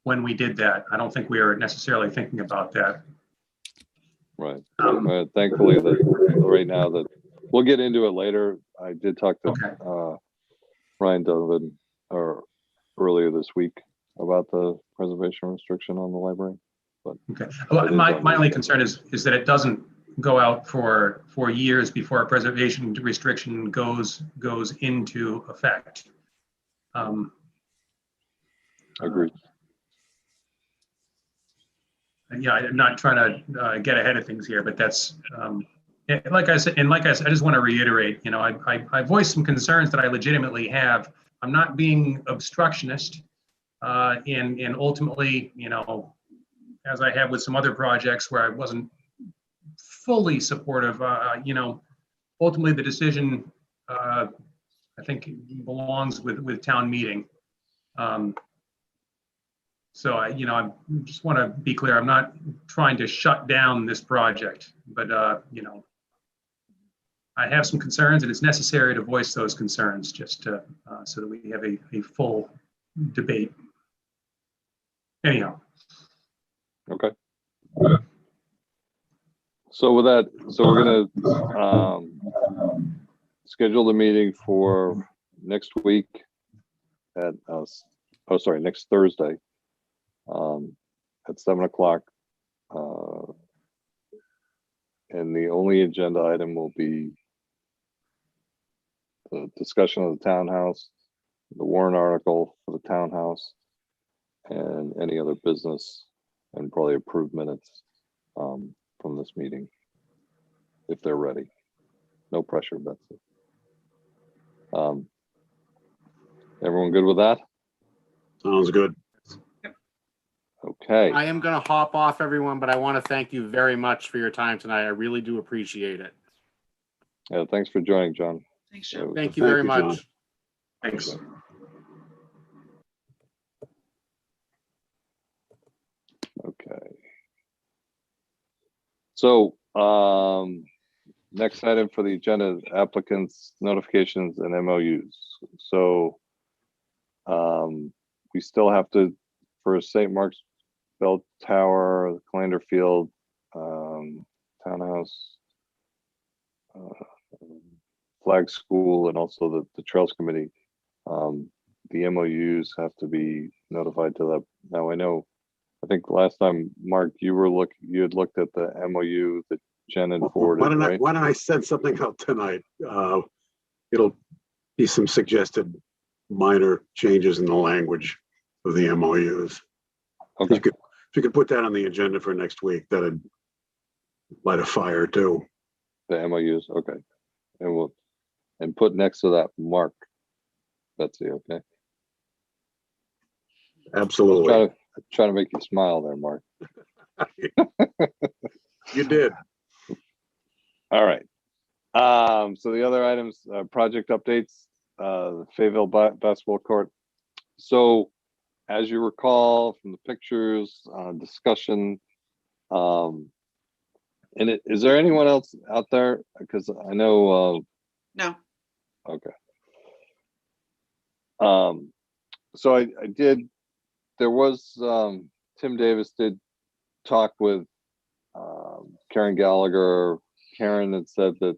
when we did that. I don't think we were necessarily thinking about that. Right. Thankfully, that right now that we'll get into it later. I did talk to Ryan Donovan earlier this week about the preservation restriction on the library. But okay, well, my only concern is that it doesn't go out for years before a preservation restriction goes into effect. Agreed. Yeah, I'm not trying to get ahead of things here, but that's like I said, I just want to reiterate, you know, I voiced some concerns that I legitimately have I'm not being obstructionist. And ultimately, as I have with some other projects where I wasn't fully supportive, ultimately the decision, I think, belongs with town meeting. So I just want to be clear, I'm not trying to shut down this project, but I have some concerns, and it's necessary to voice those concerns just to, so that we have a full debate. Anyhow. Okay. So with that, we're gonna schedule the meeting for next week at next Thursday at 7 o'clock. And the only agenda item will be the discussion of the townhouse, the warrant article for the townhouse, and any other business, and probably approved minutes from this meeting, if they're ready. No pressure, Betsy. Everyone good with that? Sounds good. Okay. I am going to hop off, everyone, but I want to thank you very much for your time tonight. I really do appreciate it. Yeah, thanks for joining, John. Thanks, Joe. Thank you very John. much. Thanks. Okay. So, next item for the agenda is applicants, notifications, and MOUs. So, we still have to, for St. Mark's Bell Tower, the Calander Field, Townhouse, Flag School, and also the Trails Committee. The MOUs have to be notified to that. Now I think last time, Mark, you had looked at the MOU that Jen had forwarded, right? Why don't I send something out tonight? It'll be some suggested minor changes in the language of the MOUs. Okay. If you could put that on the agenda for next week, that'd light a fire too. The MOUs, okay. And put next to that, Mark. Betsy, okay? Absolutely. Trying to make you smile there, Mark. You did. All right. So the other items, project updates, the Fayetteville basketball court. So as you recall from the pictures, discussion, and is there anyone else out there? Because I know. No. Okay. So I did. There was Tim Davis did talk with Karen Gallagher. Karen had said that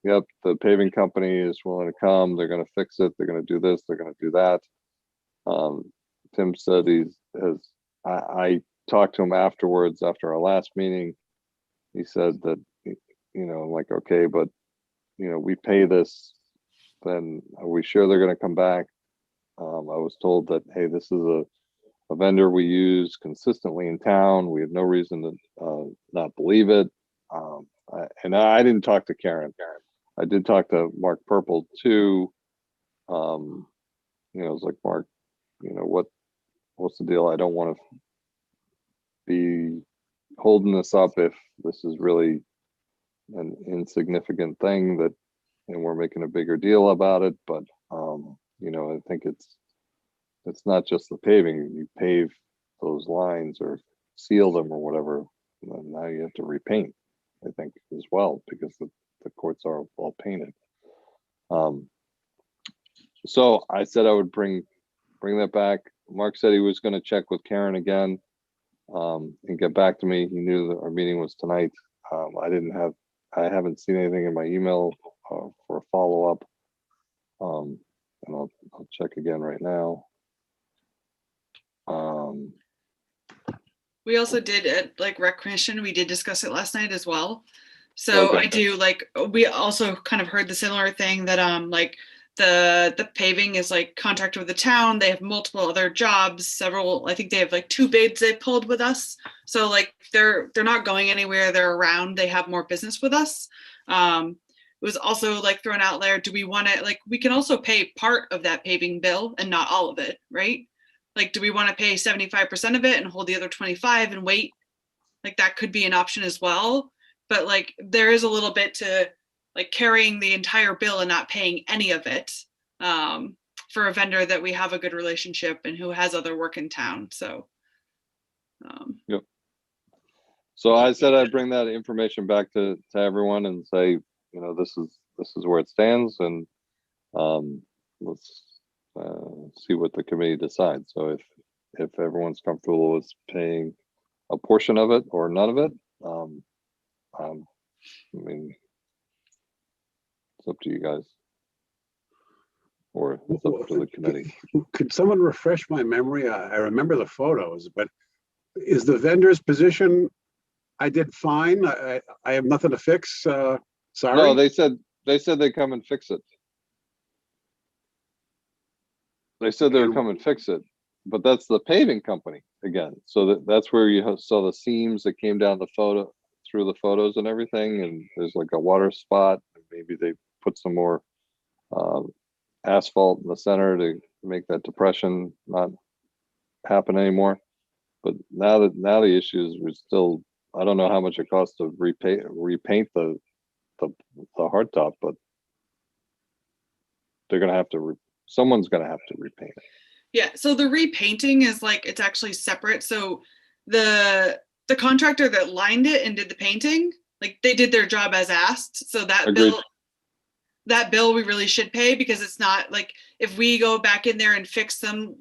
yep, the paving company is willing to come. They're going to fix it. They're going to do this. They're going to do that. Tim said I talked to him afterwards after our last meeting. He said that, like, okay, but we pay this, then are we sure they're going to come back? I was told that, hey, this is a vendor we use consistently in town. We have no reason to not believe it. And I didn't talk to Karen. I did talk to Mark Purple too. I was like, Mark, what's the deal? I don't want to be holding this up if this is really an insignificant thing and we're making a bigger deal about it. But I think it's not just the paving. You pave those lines or seal them or whatever, and now you have to repaint, I think, as well, because the courts are all painted. So I said I would bring that back. Mark said he was going to check with Karen again and get back to me. He knew that our meeting was tonight. I haven't seen anything in my email for a follow-up. And I'll check again right now. We also did at rec commission, we did discuss it last night as well. So Okay. I do we also kind of heard the similar thing that the paving is contracted with the town. They have multiple other jobs, I think they have 2 bids they pulled with us. So they're not going anywhere. They're around. They have more business with us. was also like thrown out there. Do we want to, like, we can also pay part of that paving bill and not all of it, right? Like, do we want to pay 75% of it and hold the other 25 and wait? Like, that could be an option as well. But like, there is a little bit to like carrying the entire bill and not paying any of it for a vendor that we have a good relationship and who has other work in town. So. Yep. So I said I'd bring that information back to everyone and say, you know, this is where it stands, and let's see what the committee decides. So if everyone's comfortable with paying a portion of it or none of it, I mean, it's up to you guys, or it's up to the committee. Could someone refresh my memory? I remember the photos, but is the vendor's position, I did fine, I have nothing to fix, sorry? No, they said they'd come and fix it. They said they would come and fix it, but that's the paving company again. So that's where you saw the seams that came down the photo, through the photos and everything, and there's like a water spot. Maybe they put some more asphalt in the center to make that depression not happen anymore. But now the issue is, we're still, I don't know how much it costs to repaint the hard top, but they're gonna have to someone's gonna have to repaint it. Yeah, so the repainting is like, it's actually separate. So the contractor that lined it and did the painting, like, they did their job as asked. So that Agreed. bill we really should pay, because it's not like, if we go back in there and fix the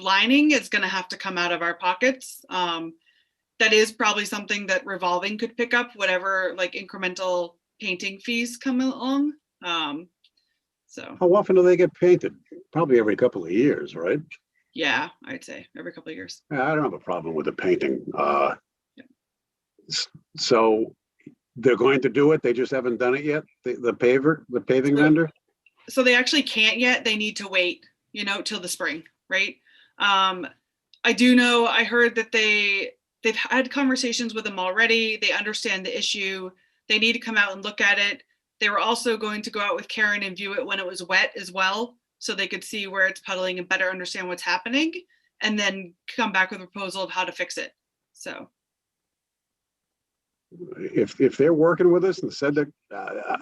lining, it's gonna have to come out of our pockets. That is probably something that revolving could pick up, whatever like incremental painting fees come along. So How often do they get painted? Probably every couple of years, right? yeah, I'd say every couple of years. I don't have a problem with the painting. So they're going to do it, they just haven't done it yet? The paving vendor? So they actually can't yet. They need to wait, till the spring, right? I do know, I heard that they've had conversations with them already. They understand the issue. They need to come out and look at it. They were also going to go out with Karen and view it when it was wet as well, so they could see where it's puddling and better understand what's happening, and then come back with a proposal of how to fix it. So If they're working with us and said that,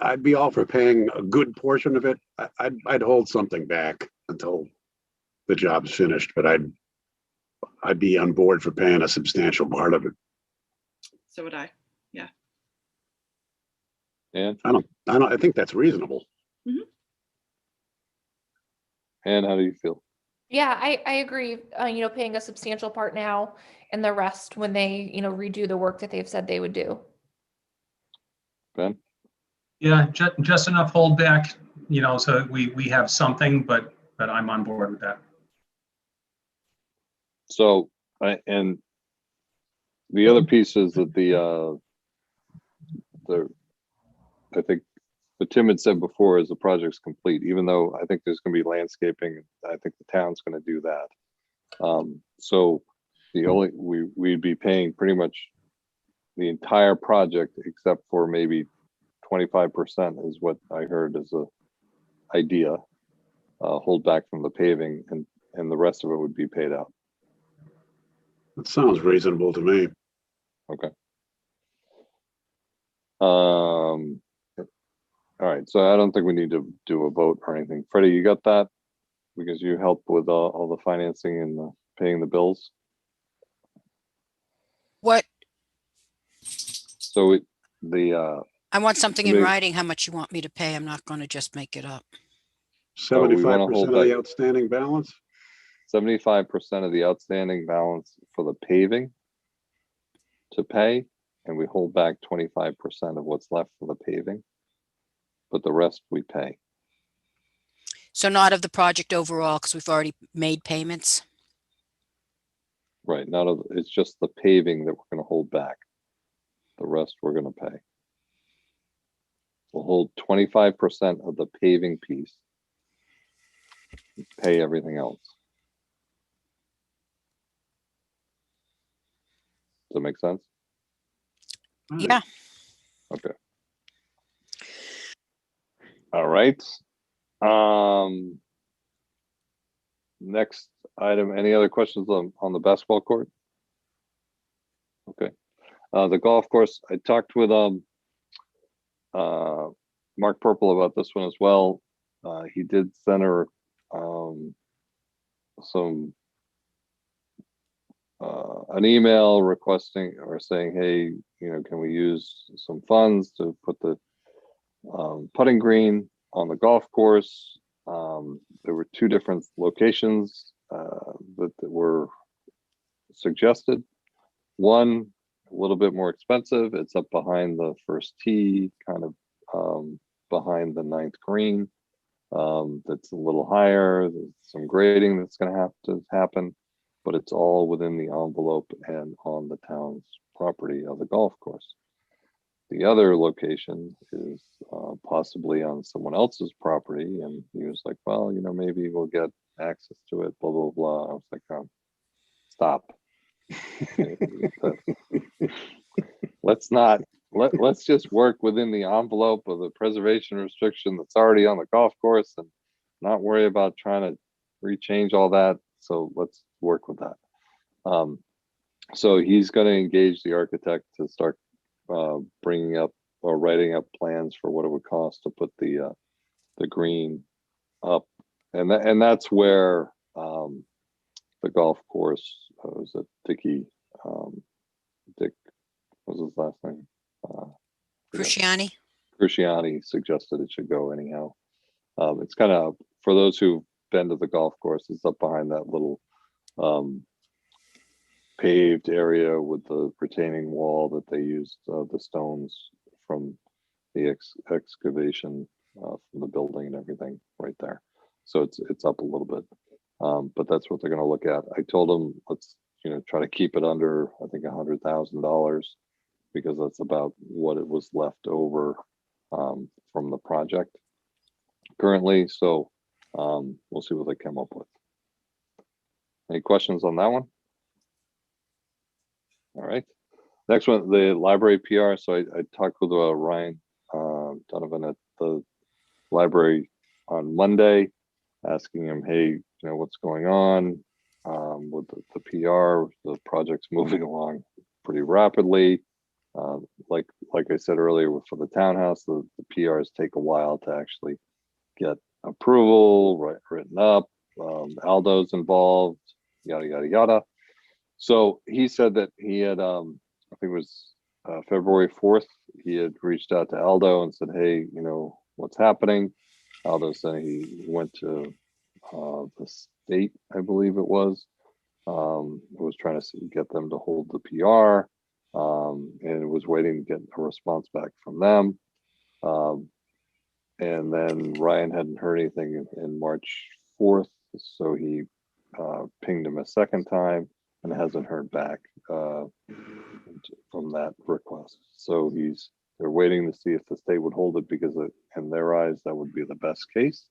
I'd be all for paying a good portion of it. I'd hold something back until the job's finished, but I'd be on board for paying a substantial part of it. so would I. And I think that's reasonable. and how do you feel? Yeah, I agree. Paying a substantial part now and the rest when they, redo the work that they've said they would do. Ben? Yeah, just enough holdback, so we have something, but I'm on board with that. So and the other piece is that I think what Tim had said before is the project's complete, even though I think there's going to be landscaping. I think the town's going to do that. So we'd be paying pretty much the entire project except for maybe 25% is what I heard as a idea, hold back from the paving, and the rest of it would be paid out. That sounds reasonable to me. Okay. All right, so I don't think we need to do a vote or anything. Freddie, you got that? Because you help with all the financing and paying the bills. What? So I want something in Maybe- writing, how much you want me to pay. I'm not going to just make it up. 75% of the outstanding balance? 75% of the outstanding balance for the paving to pay, and we hold back 25% of what's left for the paving, but the rest we pay. So not of the project overall, because we've already made payments. Right, it's just the paving that we're going to hold back. The rest we're going to pay. We'll hold 25% of the paving piece, pay everything else. Does that make sense? Yeah. Okay. All right. Next item, any other questions on the basketball court? Okay. The golf course, I talked with Mark Purple about this one as well. He did send her some an email requesting or saying, hey, can we use some funds to put the putting green on the golf course? There were two different locations that were suggested. One, a little bit more expensive. It's up behind the first tee, kind of behind the ninth green. That's a little higher. There's some grading that's going to have to happen, but it's all within the envelope and on the town's property of the golf course. The other location is possibly on someone else's property, and he was like, well, maybe we'll get access to it, blah, blah, blah. I was like, stop. Let's just work within the envelope of the preservation restriction that's already on the golf course and not worry about trying to rechange all that. So let's work with that. So he's going to engage the architect to start bringing up or writing up plans for what it would cost to put the green up, and that's where the golf course was it Dick what was his last name? Cruciani. Cruciani suggested it should go anyhow. It's kind of, for those who've been to the golf course, it's up behind that little paved area with the retaining wall that they used the stones from the excavation from the building and everything right there. So it's up a little bit, but that's what they're going to look at. I told them let's try to keep it under, I think, $100,000, because that's about what it was left over from the project currently. So we'll see what they come up with. Any questions on that one? All right. Next one, the library PR. So I talked with Ryan Donovan at the library on Monday, asking him, hey, what's going on with the PR? The project's moving along pretty rapidly. Like I said earlier, for the townhouse, the PRs take a while to actually get approval, written up. Aldo's involved, yada, yada, yada. So he said that he had, I think it was February 4th, he had reached out to Aldo and said, hey, what's happening? Aldo said he went to the state, I believe it was trying to get them to hold the PR, and was waiting to get a response back from them. And then Ryan hadn't heard anything in March 4th, so he pinged him a second time and hasn't heard back from that request. So they're waiting to see if the state would hold it, because in their eyes that would be the best case.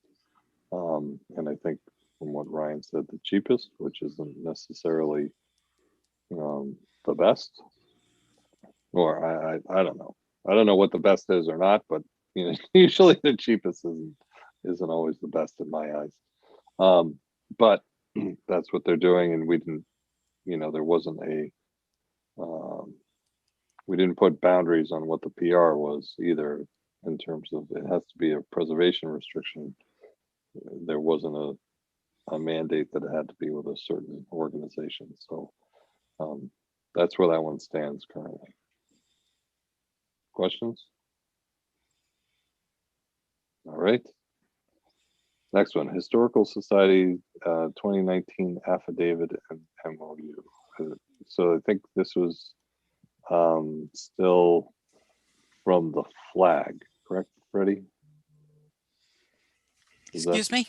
And I think from what Ryan said, the cheapest, which isn't necessarily the best. Or I don't know. I don't know what the best is or not, but usually the cheapest isn't always the best in my eyes. But that's what they're doing, and we didn't, there wasn't we didn't put boundaries on what the PR was either, in terms of it has to be a preservation restriction. There wasn't a mandate that it had to be with a certain organization. So that's where that one stands currently. Questions? All right. Next one, Historical Society 2019 affidavit and MOU. So I think this was still from the flag, correct, Freddie? Excuse me?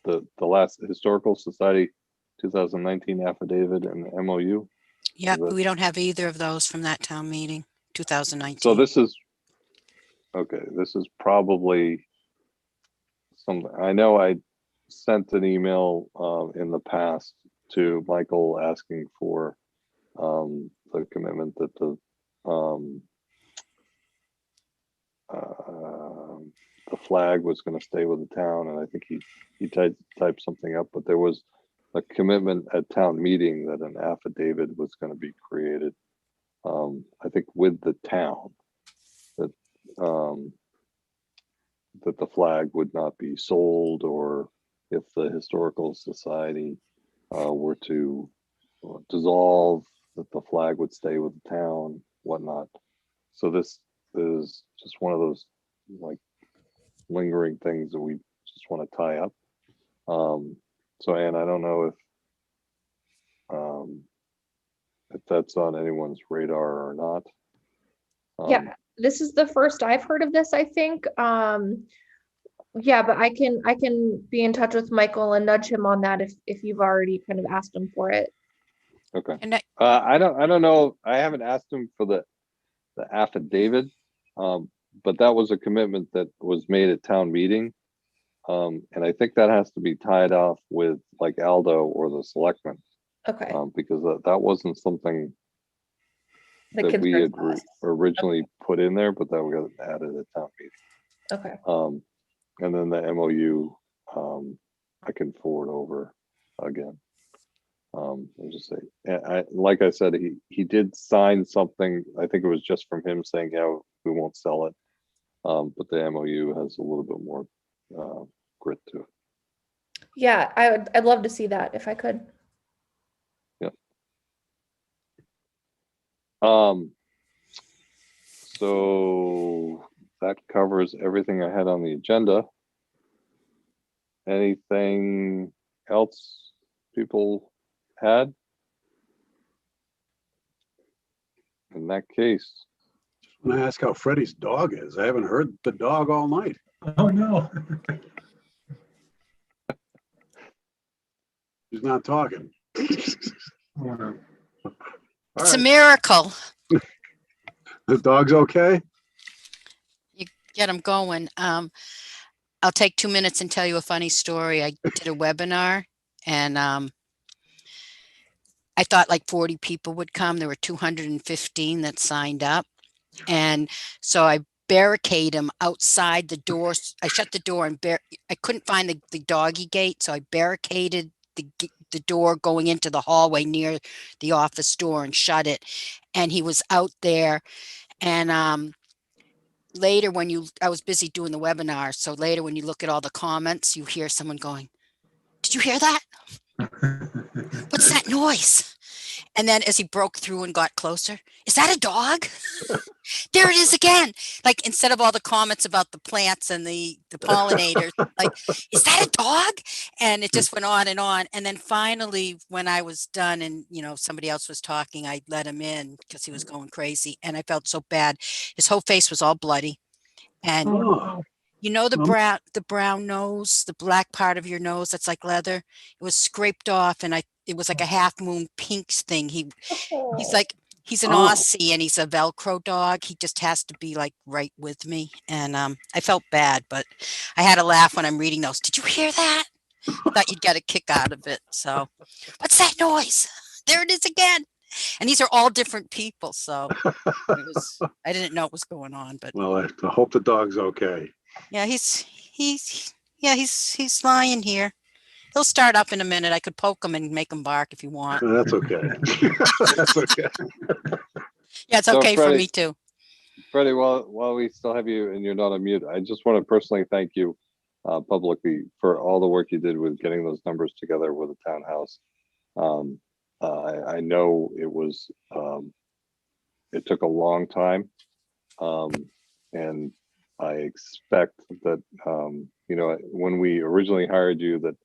The last Historical Society 2019 affidavit and MOU? Yeah, we don't have either of those from that town meeting, 2019. So this is, okay, this is probably something, I know I sent an email in the past to Michael asking for the commitment that the flag was going to stay with the town, and I think he typed something up, but there was a commitment at town meeting that an affidavit was going to be created, I think with the town, that that the flag would not be sold, or if the historical society were to dissolve, that the flag would stay with the town, whatnot. So this is just one of those like lingering things that we just want to tie up. So Anne, I don't know if that's on anyone's radar or not. Yeah, this is the first I've heard of this, I think. Yeah, but I can be in touch with Michael and nudge him on that if you've already kind of asked him for it. Okay. And I don't know. I haven't asked him for the affidavit, but that was a commitment that was made at town meeting. And I think that has to be tied off with like Aldo or the selectmen, Okay. because that wasn't something The that we had concerns. originally put in there, but that we got added at town meeting. Okay. And then the MOU, I can forward over again. And just say, like I said, he did sign something. I think it was just from him saying, yeah, we won't sell it. But the MOU has a little bit more grit to it. Yeah, I'd love to see that if I could. Yeah. So that covers everything I had on the agenda. Anything else people had? In that case, I want to ask how Freddie's dog is. I haven't heard the dog all night. Oh, no. He's not talking. Oh, no. All it's a right. miracle. The dog's okay? You get them going. I'll take 2 minutes and tell you a funny story. I did a webinar, and I thought like 40 people would come. There were 215 that signed up. And so I barricade them outside the door. I shut the door and I couldn't find the doggy gate. So I barricaded the door going into the hallway near the office door and shut it. And he was out there. And later I was busy doing the webinar. So later when you look at all the comments, you hear someone going, "Did you hear that? What's that noise?" And then as he broke through and got closer, "Is that a dog?" There it is again. Like instead of all the comments about the plants and the pollinators, like, "Is that a dog?" And it just went on and on. And then finally, when I was done and, somebody else was talking, I let him in because he was going crazy. And I felt so bad. His whole face was all bloody. And Oh, the brown nose, the black part of your nose that's like leather, it was scraped off, and it was like a half moon pinks thing. He's an Oh. Aussie, and he's a Velcro dog. He just has to be like right with me. And I felt bad, but I had to laugh when I'm reading those. "Did you hear that?" I thought you'd get a kick out of it. So, "What's that noise? There it is again." And these are all different people. So I didn't know what was going on, but Well, I hope the dog's okay. yeah, he's lying here. He'll start up in a minute. I could poke him and make him bark if you want. That's okay. That's okay. Yeah, it's So, okay for Freddie- me too. Freddie, while we still have you and you're not on mute, I just want to personally thank you publicly for all the work you did with getting those numbers together with the townhouse. I know it took a long time, and I expect that when we originally hired you, that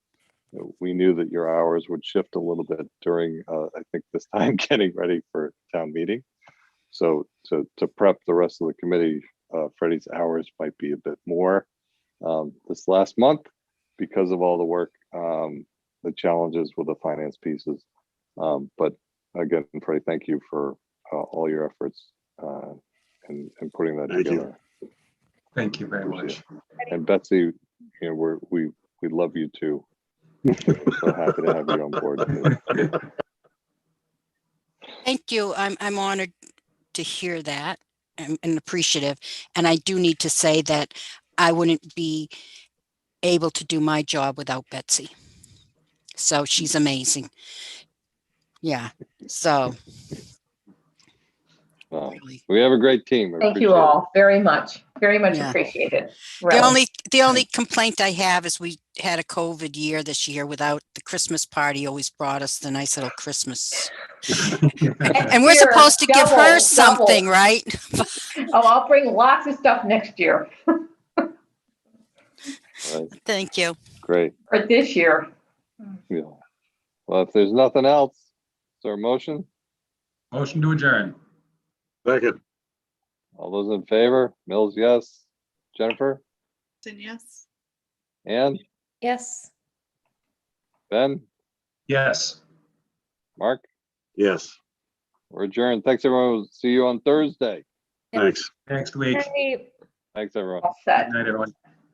we knew that your hours would shift a little bit during I think this time getting ready for town meeting. So to prep the rest of the committee, Freddie's hours might be a bit more this last month because of all the work, the challenges with the finance pieces. But again, Freddie, thank you for all your efforts and putting that Thank you. together. Thank you very much. And Betsy, we love you too. So happy to have you on board. Thank you. I'm honored to hear that and appreciative. And I do need to say that I wouldn't be able to do my job without Betsy. So she's amazing. Yeah. So Well, really, we have a great team. I Thank you appreciate it. all very much. Very much Yeah. appreciated. the Really. only complaint I have is we had a COVID year this year without the Christmas party. Always brought us the nice little Christmas. And we're Here, supposed to give her double. something, right? Oh, I'll bring lots of stuff next year Right, Thank you. great. or this year. Yeah. Well, if there's nothing else, is there a motion? Motion to adjourn. Second, All those in favor? Mills, yes. Jennifer? Then yes. Ann? Yes. Ben? Yes. Mark? yes, We're adjourned. Thanks, everyone. We'll see you on Thursday. thanks. Next week. Right. Thanks, everyone. All set. Good night, everyone.